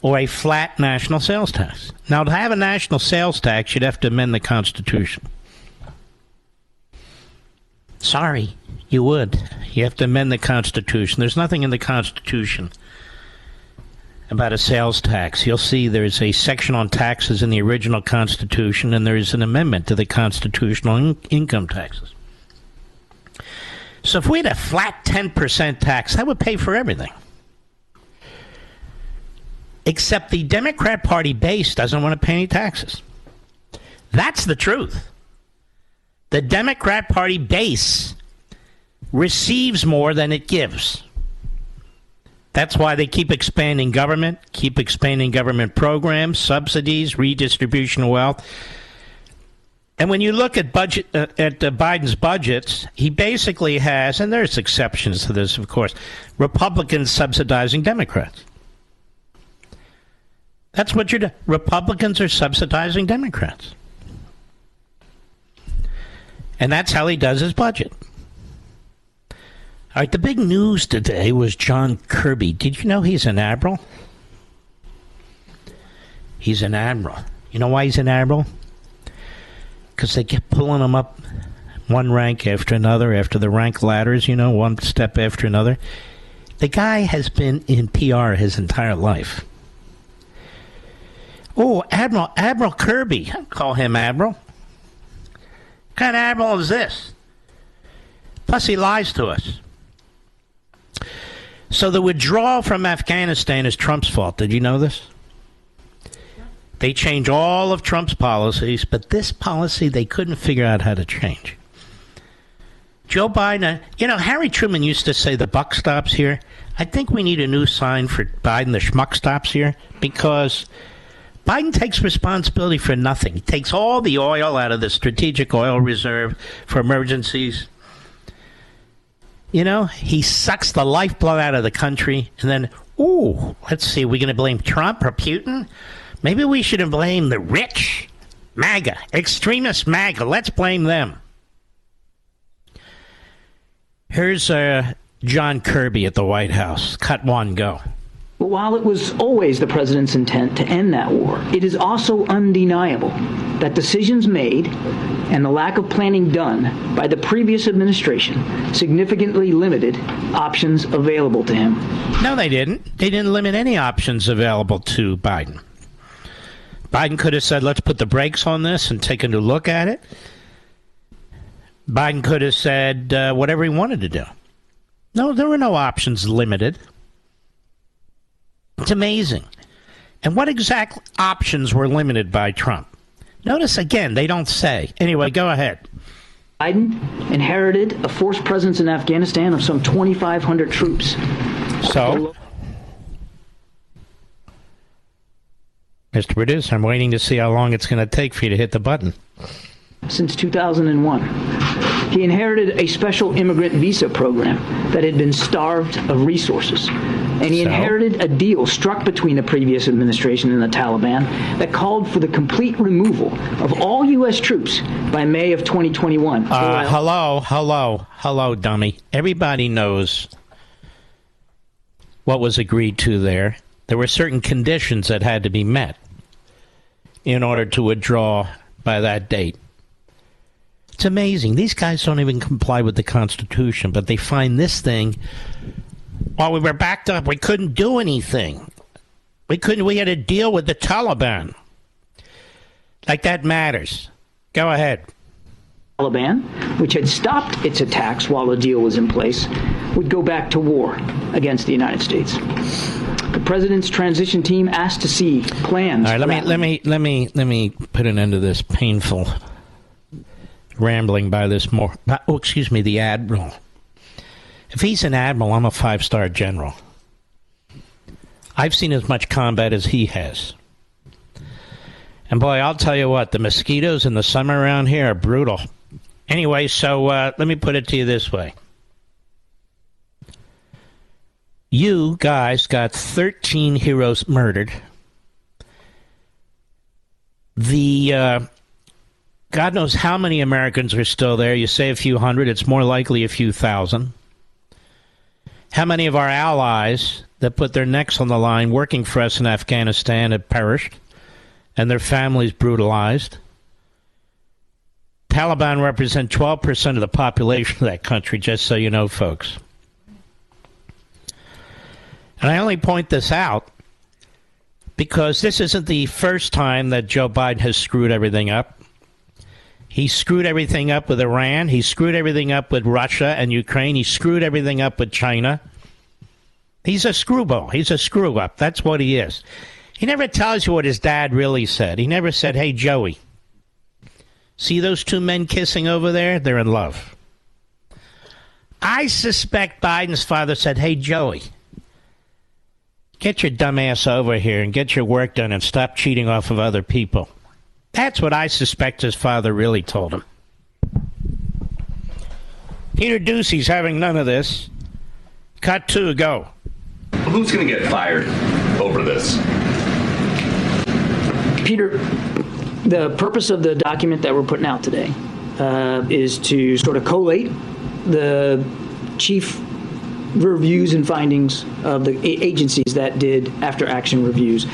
or a flat national sales tax. Now, to have a national sales tax, you'd have to amend the Constitution. Sorry, you would. You have to amend the Constitution. There's nothing in the Constitution about a sales tax. You'll see there's a section on taxes in the original Constitution, and there is an amendment to the constitutional income taxes. So if we had a flat 10% tax, that would pay for everything. Except the Democrat Party base doesn't want to pay any taxes. That's the truth. The Democrat Party base receives more than it gives. That's why they keep expanding government programs, subsidies, redistribution of wealth. And when you look at Biden's budgets, he basically has, and there's exceptions to this, of course, Republicans subsidizing Democrats. That's what you're doing. Republicans are subsidizing Democrats. And that's how he does his budget. All right, the big news today was John Kirby. Did you know he's an admiral? He's an admiral. You know why he's an admiral? because they kept pulling them up one rank after another, after the rank ladders, one step after another. The guy has been in PR his entire life. Oh, Admiral Kirby. I call him Admiral. What kind of admiral is this? Plus, he lies to us. So the withdrawal from Afghanistan is Trump's fault. Did you know this? They change all of Trump's policies, but this policy they couldn't figure out how to change. Joe Biden, Harry Truman used to say the buck stops here. I think we need a new sign for Biden, the schmuck stops here, because Biden takes responsibility for nothing. He takes all the oil out of the strategic oil reserve for emergencies. He sucks the lifeblood out of the country, and then, let's see, are we going to blame Trump or Putin? Maybe we should blame the rich, MAGA, extremist MAGA. Let's blame them. Here's John Kirby at the White House. Cut one, go. But while it was always the president's intent to end that war, it is also undeniable that decisions made and the lack of planning done by the previous administration significantly limited options available to him. No, they didn't. They didn't limit any options available to Biden. Biden could have said, let's put the brakes on this and take a new look at it. Biden could have said whatever he wanted to do. No, there were no options limited. It's amazing. And what exact options were limited by Trump? Notice, again, they don't say. Anyway, go ahead. Biden inherited a forced presence in Afghanistan of some 2,500 troops. So, Mr. Producer, I'm waiting to see how long it's going to take for you to hit the button. Since 2001. He inherited a special immigrant visa program that had been starved of resources. And he inherited a deal struck between the previous administration and the Taliban that called for the complete removal of all U.S. troops by May of 2021. Hello, dummy. Everybody knows what was agreed to there. There were certain conditions that had to be met in order to withdraw by that date. It's amazing. These guys don't even comply with the Constitution, but they find this thing. While we were backed up, we couldn't do anything. We had to deal with the Taliban. Like that matters. Go ahead. Taliban, which had stopped its attacks while the deal was in place, would go back to war against the United States. The president's transition team asked to see plans. All right, let me put an end to this painful rambling by this the admiral. If he's an admiral, I'm a 5-star general. I've seen as much combat as he has. And boy, I'll tell you what, the mosquitoes in the summer around here are brutal. Anyway, so let me put it to you this way. You guys got 13 heroes murdered. God knows how many Americans are still there. You say a few hundred. It's more likely a few thousand. How many of our allies that put their necks on the line working for us in Afghanistan have perished and their families brutalized? Taliban represent 12% of the population of that country, just so you know, folks. And I only point this out because this isn't the first time that Joe Biden has screwed everything up. He screwed everything up with Iran. He screwed everything up with Russia and Ukraine. He screwed everything up with China. He's a screwball. He's a screw-up. That's what he is. He never tells you what his dad really said. He never said, hey, Joey, see those two men kissing over there? They're in love. I suspect Biden's father said, hey, Joey, get your dumb ass over here and get your work done and stop cheating off of other people. That's what I suspect his father really told him. Peter Ducey's having none of this. Cut 2, go. Who's going to get fired over this? Peter, the purpose of the document that we're putting out today is to sort of collate the chief reviews and findings of the agencies that did after-action reviews.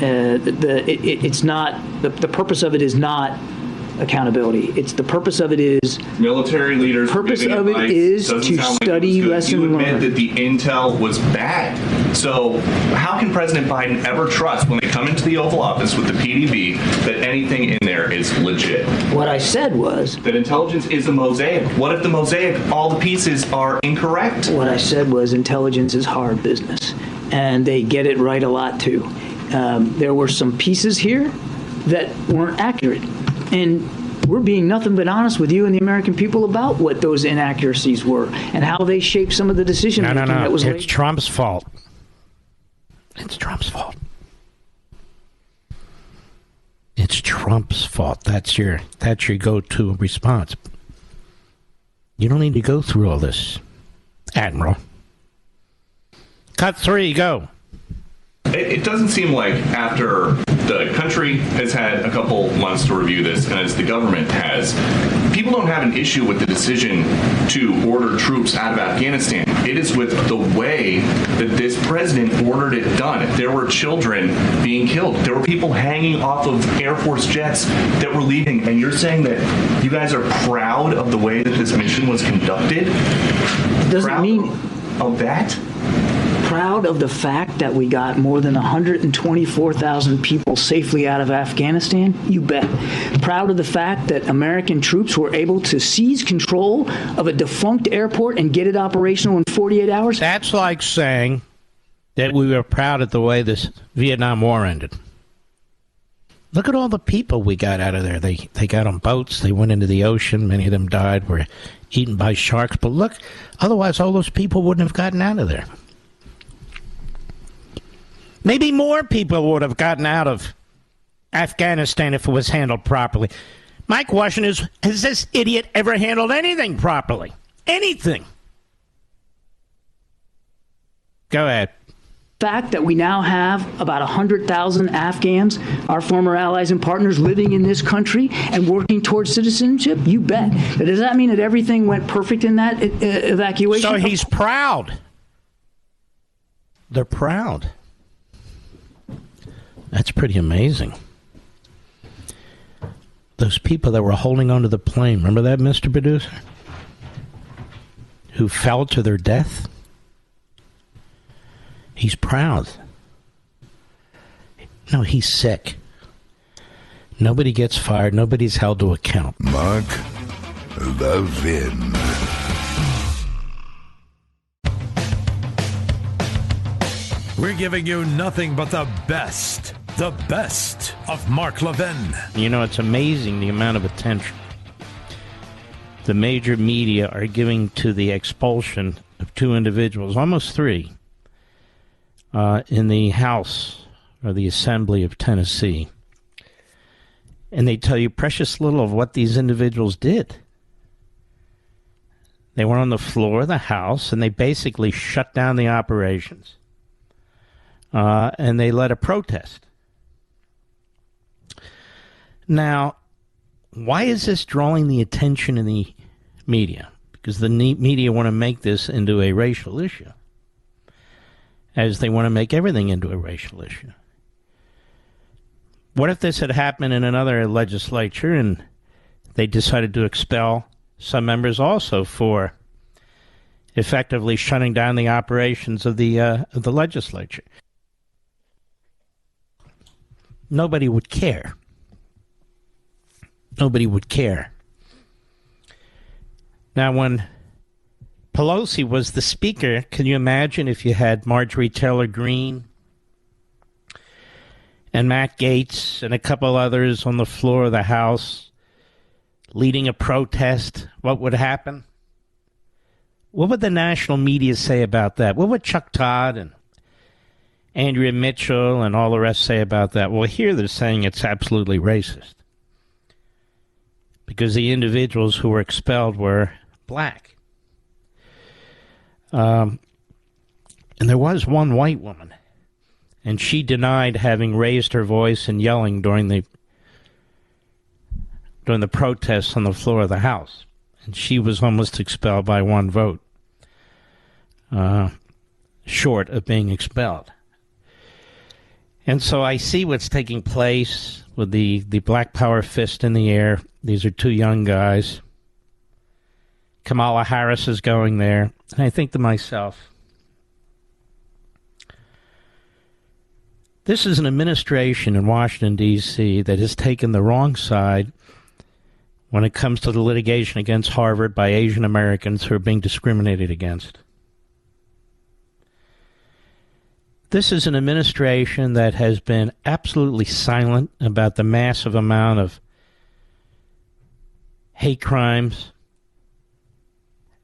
It's not the purpose of it is not accountability. It's the purpose of it is military leaders. Purpose of it is to study, lesson, learn. You admit learn. that the intel was bad. So how can President Biden ever trust when they come into the Oval Office with the PDB that anything in there is legit? What I said was that intelligence is a mosaic. What if the mosaic, all the pieces are incorrect? What I said was intelligence is hard business, and they get it right a lot too. There were some pieces here that weren't accurate, and we're being nothing but honest with you and the American people about what those inaccuracies were and how they shaped some of the decision making that was It's Trump's fault. It's Trump's fault. It's Trump's fault. That's your go-to response. You don't need to go through all this, Admiral. Cut 3, go. It doesn't seem like after the country has had a couple months to review this, and as the government has, people don't have an issue with the decision to order troops out of Afghanistan. It is with the way that this president ordered it done. There were children being killed. There were people hanging off of Air Force jets that were leaving. And you're saying that you guys are proud of the way that this mission was conducted? Doesn't mean of that? Proud of the fact that we got more than 124,000 people safely out of Afghanistan? You bet. Proud of the fact that American troops were able to seize control of a defunct airport and get it operational in 48 hours? That's like saying that we were proud of the way this Vietnam War ended. Look at all the people we got out of there. They got on boats. They went into the ocean. Many of them died, were eaten by sharks. But look, otherwise all those people wouldn't have gotten out of there. Maybe more people would have gotten out of Afghanistan if it was handled properly. My question is, has this idiot ever handled anything properly? Anything? Go ahead. Fact that we now have about 100,000 Afghans, our former allies and partners, living in this country and working towards citizenship? You bet. Does that mean that everything went perfect in that evacuation? So he's proud. They're proud. That's pretty amazing. Those people that were holding onto the plane, remember that, Mr. Producer? Who fell to their death? He's proud. No, he's sick. Nobody gets fired. Nobody's held to account. Mark Levin. We're giving you nothing but the best of Mark Levin. You know, it's amazing the amount of attention the major media are giving to the expulsion of 2 individuals, almost 3, in the House or the Assembly of Tennessee. And they tell you precious little of what these individuals did. They were on the floor of the House, and they basically shut down the operations. And they led a protest. Now, why is this drawing the attention in the media? Because the media want to make this into a racial issue, as they want to make everything into a racial issue. What if this had happened in another legislature and they decided to expel some members also for effectively shutting down the operations of the legislature? Nobody would care. Nobody would care. Now, when Pelosi was the speaker, can you imagine if you had Marjorie Taylor Greene and Matt Gaetz and a couple others on the floor of the House leading a protest? What would happen? What would the national media say about that? What would Chuck Todd and Andrea Mitchell and all the rest say about that? Well, here they're saying it's absolutely racist because the individuals who were expelled were black. And there was one white woman, and she denied having raised her voice and yelling during the protests on the floor of the House. And she was almost expelled by 1 vote, short of being expelled. And so I see what's taking place with the Black Power fist in the air. These are two young guys. Kamala Harris is going there. And I think to myself, this is an administration in Washington, D.C. that has taken the wrong side when it comes to the litigation against Harvard by Asian Americans who are being discriminated against. This is an administration that has been absolutely silent about the massive amount of hate crimes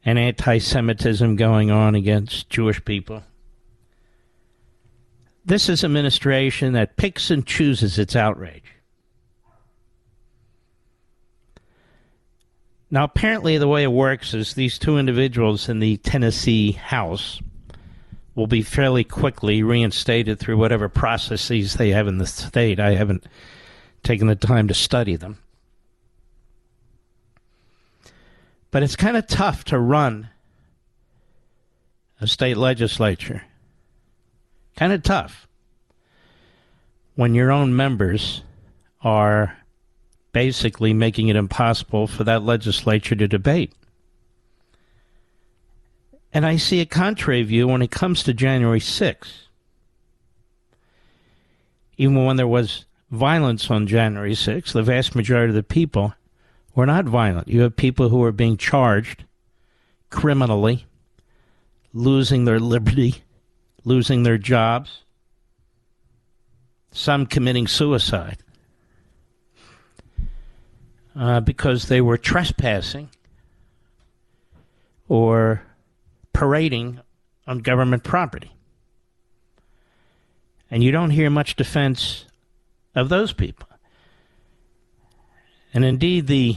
and anti-Semitism going on against Jewish people. This is an administration that picks and chooses its outrage. Now, apparently the way it works is these two individuals in the Tennessee House will be fairly quickly reinstated through whatever processes they have in the state. I haven't taken the time to study them. But it's kind of tough to run a state legislature. Kind of tough when your own members are basically making it impossible for that legislature to debate. And I see a contrary view when it comes to January 6th. Even when there was violence on January 6th, the vast majority of the people were not violent. You have people who are being charged criminally, losing their liberty, losing their jobs, some committing suicide because they were trespassing or parading on government property. And you don't hear much defense of those people. And indeed, the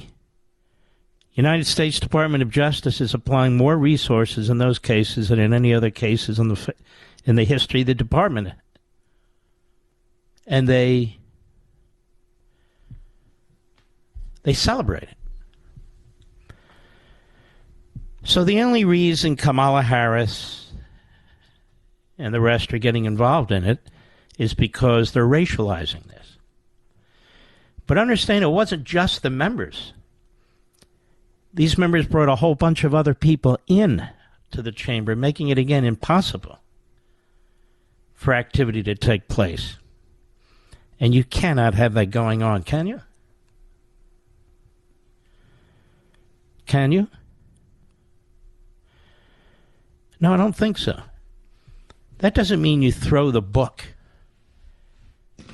United States Department of Justice is applying more resources in those cases than in any other cases in the history of the department. And they celebrate it. So the only reason Kamala Harris and the rest are getting involved in it is because they're racializing this. But understand, it wasn't just the members. These members brought a whole bunch of other people in to the chamber, making it again impossible for activity to take place. And you cannot have that going on, can you? Can you? No, I don't think so. That doesn't mean you throw the book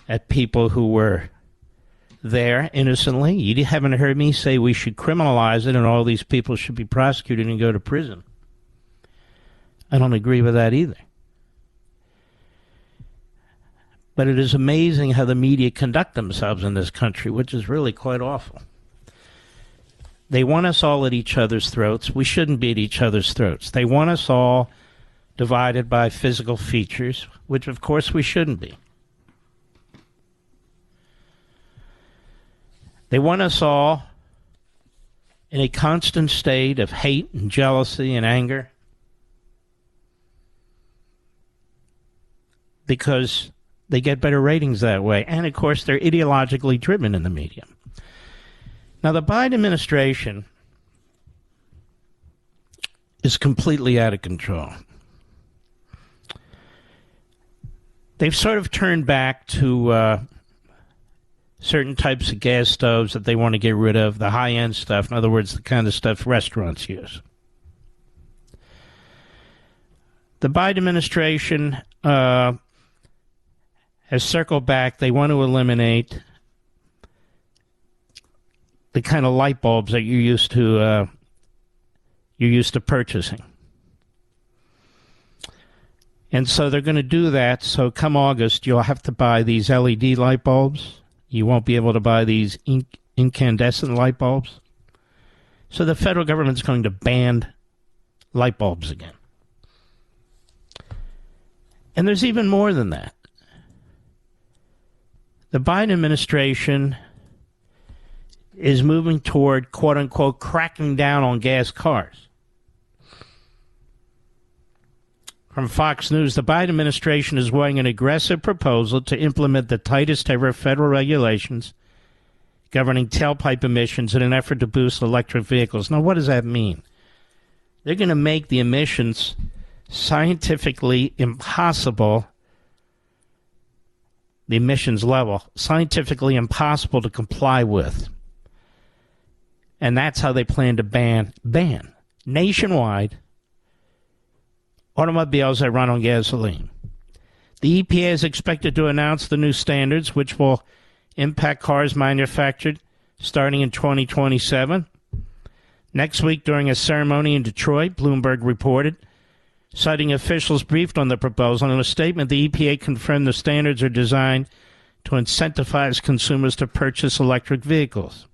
at people who were there innocently. You haven't heard me say we should criminalize it and all these people should be prosecuted and go to prison. I don't agree with that either. But it is amazing how the media conduct themselves in this country, which is really quite awful. They want us all at each other's throats. We shouldn't be at each other's throats. They want us all divided by physical features, which of course we shouldn't be. They want us all in a constant state of hate and jealousy and anger because they get better ratings that way. And, of course, they're ideologically driven in the media. Now, the Biden administration is completely out of control. They've sort of turned back to certain types of gas stoves that they want to get rid of, the high-end stuff, in other words, the kind of stuff restaurants use. The Biden administration has circled back. They want to eliminate the kind of light bulbs that you're used to purchasing. And so they're going to do that. So come August, you'll have to buy these LED light bulbs. You won't be able to buy these incandescent light bulbs. So the federal government's going to ban light bulbs again. And there's even more than that. The Biden administration is moving toward, quote-unquote, cracking down on gas cars. From Fox News, the Biden administration is weighing an aggressive proposal to implement the tightest ever federal regulations governing tailpipe emissions in an effort to boost electric vehicles. Now, what does that mean? They're going to make the emissions scientifically impossible, the emissions level, scientifically impossible to comply with. And that's how they plan to ban nationwide automobiles that run on gasoline. The EPA is expected to announce the new standards, which will impact cars manufactured starting in 2027. Next week, during a ceremony in Detroit, Bloomberg reported, citing officials briefed on the proposal. In a statement, the EPA confirmed the standards are designed to incentivize consumers to purchase electric vehicles.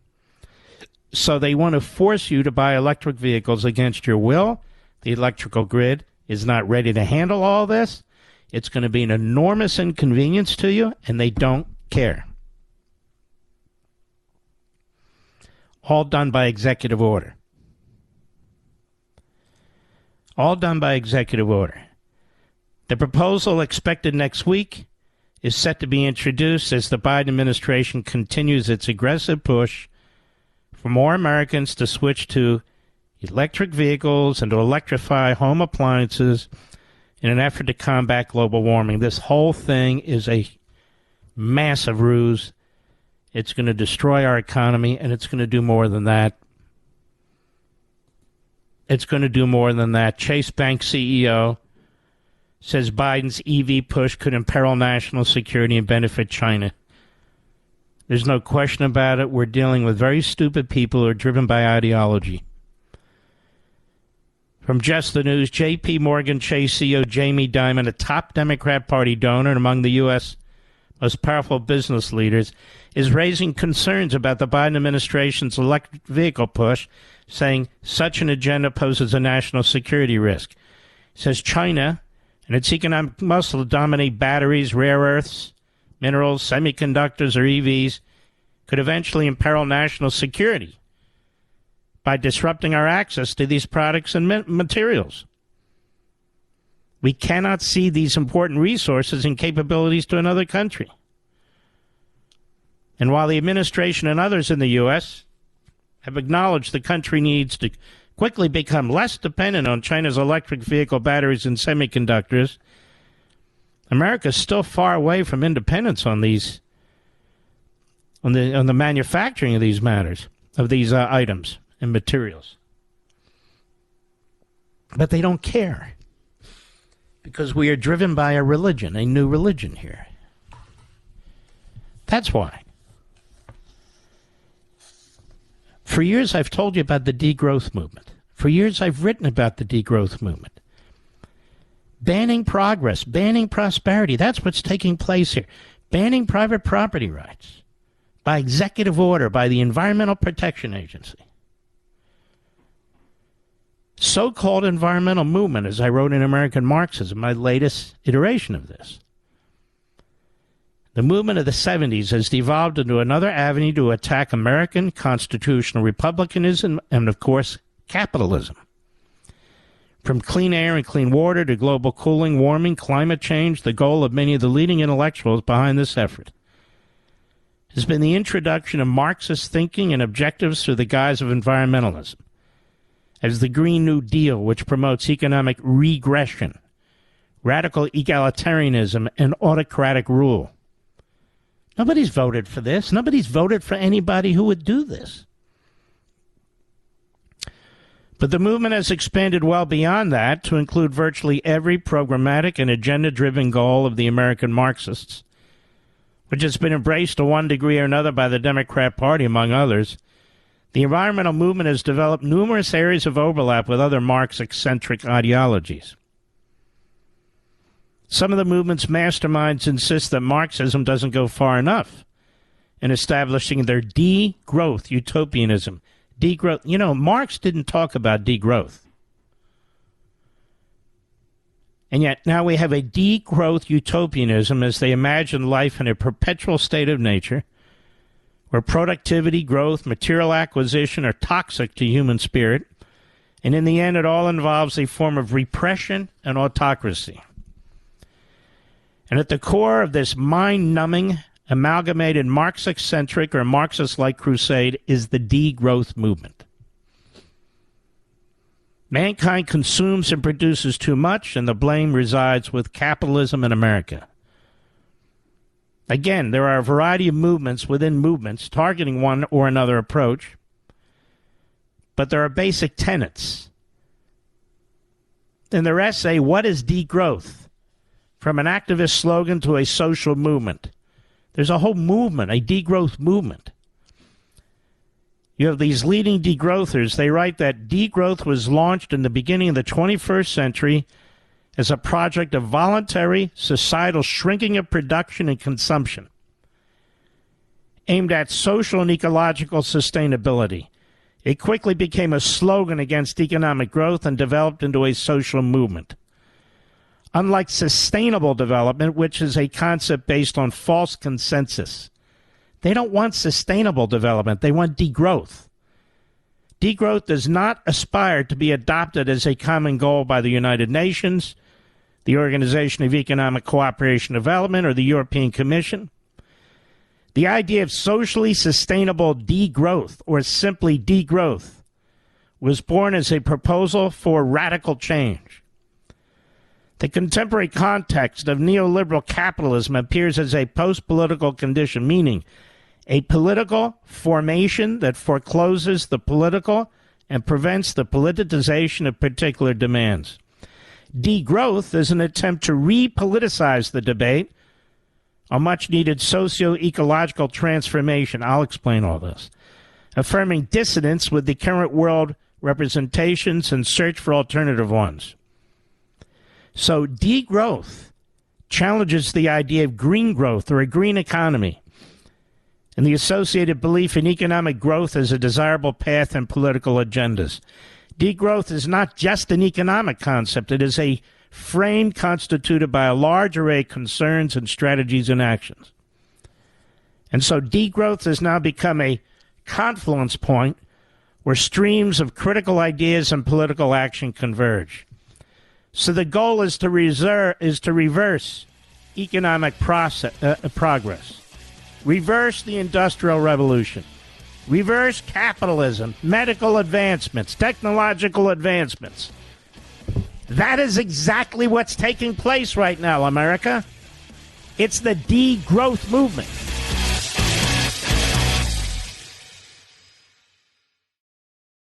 So they want to force you to buy electric vehicles against your will. The electrical grid is not ready to handle all this. It's going to be an enormous inconvenience to you, and they don't care. All done by executive order. All done by executive order. The proposal expected next week is set to be introduced as the Biden administration continues its aggressive push for more Americans to switch to electric vehicles and to electrify home appliances in an effort to combat global warming. This whole thing is a massive ruse. It's going to destroy our economy, and it's going to do more than that. It's going to do more than that. Chase Bank CEO says Biden's EV push could imperil national security and benefit China. There's no question about it. We're dealing with very stupid people who are driven by ideology. From Just the News, J.P. Morgan Chase CEO Jamie Dimon, a top Democrat Party donor and among the U.S. most powerful business leaders, is raising concerns about the Biden administration's electric vehicle push, saying such an agenda poses a national security risk. He says China and its economic muscle to dominate batteries, rare earths, minerals, semiconductors, or EVs could eventually imperil national security by disrupting our access to these products and materials. We cannot cede these important resources and capabilities to another country. And while the administration and others in the U.S. have acknowledged the country needs to quickly become less dependent on China's electric vehicle batteries and semiconductors, America is still far away from independence on these, on the manufacturing of these matters, of these items and materials. But they don't care, because we are driven by a religion, a new religion here. That's why. For years, I've told you about the degrowth movement. For years, I've written about the degrowth movement. Banning progress, banning prosperity. That's what's taking place here. Banning private property rights by executive order, by the Environmental Protection Agency. So-called environmental movement, as I wrote in American Marxism, my latest iteration of this. The movement of the 70s has devolved into another avenue to attack American constitutional republicanism and, of course, capitalism. From clean air and clean water to global cooling, warming, climate change, the goal of many of the leading intellectuals behind this effort has been the introduction of Marxist thinking and objectives through the guise of environmentalism, as the Green New Deal, which promotes economic regression, radical egalitarianism, and autocratic rule. Nobody's voted for this. Nobody's voted for anybody who would do this. But the movement has expanded well beyond that to include virtually every programmatic and agenda-driven goal of the American Marxists, which has been embraced to one degree or another by the Democrat Party, among others. The environmental movement has developed numerous areas of overlap with other Marx-eccentric ideologies. Some of the movement's masterminds insist that Marxism doesn't go far enough in establishing their degrowth utopianism. Degrowth. You know, Marx didn't talk about degrowth. And yet now we have a degrowth utopianism as they imagine life in a perpetual state of nature where productivity, growth, material acquisition are toxic to human spirit And in the end, it all involves a form of repression and autocracy. And at the core of this mind-numbing, amalgamated Marxist-centric or Marxist-like crusade is the degrowth movement. Mankind consumes and produces too much, and the blame resides with capitalism in America. Again, there are a variety of movements within movements targeting one or another approach, but there are basic tenets. In their essay, What is Degrowth? From an activist slogan to a social movement. There's a whole movement, a degrowth movement. You have these leading degrowthers. They write that degrowth was launched in the beginning of the 21st century as a project of voluntary societal shrinking of production and consumption, aimed at social and ecological sustainability. It quickly became a slogan against economic growth and developed into a social movement. Unlike sustainable development, which is a concept based on false consensus, they don't want sustainable development. They want degrowth. Degrowth does not aspire to be adopted as a common goal by the United Nations, the Organization of Economic Cooperation and Development, or the European Commission. The idea of socially sustainable degrowth, or simply degrowth, was born as a proposal for radical change. The contemporary context of neoliberal capitalism appears as a post-political condition, meaning a political formation that forecloses the political and prevents the politicization of particular demands. Degrowth is an attempt to repoliticize the debate a much-needed socio-ecological transformation. I'll explain all this. Affirming dissonance with the current world representations and search for alternative ones. So degrowth challenges the idea of green growth or a green economy and the associated belief in economic growth as a desirable path in political agendas. Degrowth is not just an economic concept. It is a frame constituted by a large array of concerns and strategies and actions. And so degrowth has now become a confluence point where streams of critical ideas and political action converge. So the goal is to reverse economic progress, reverse the Industrial Revolution, reverse capitalism, medical advancements, technological advancements. That is exactly what's taking place right now, America. It's the degrowth movement.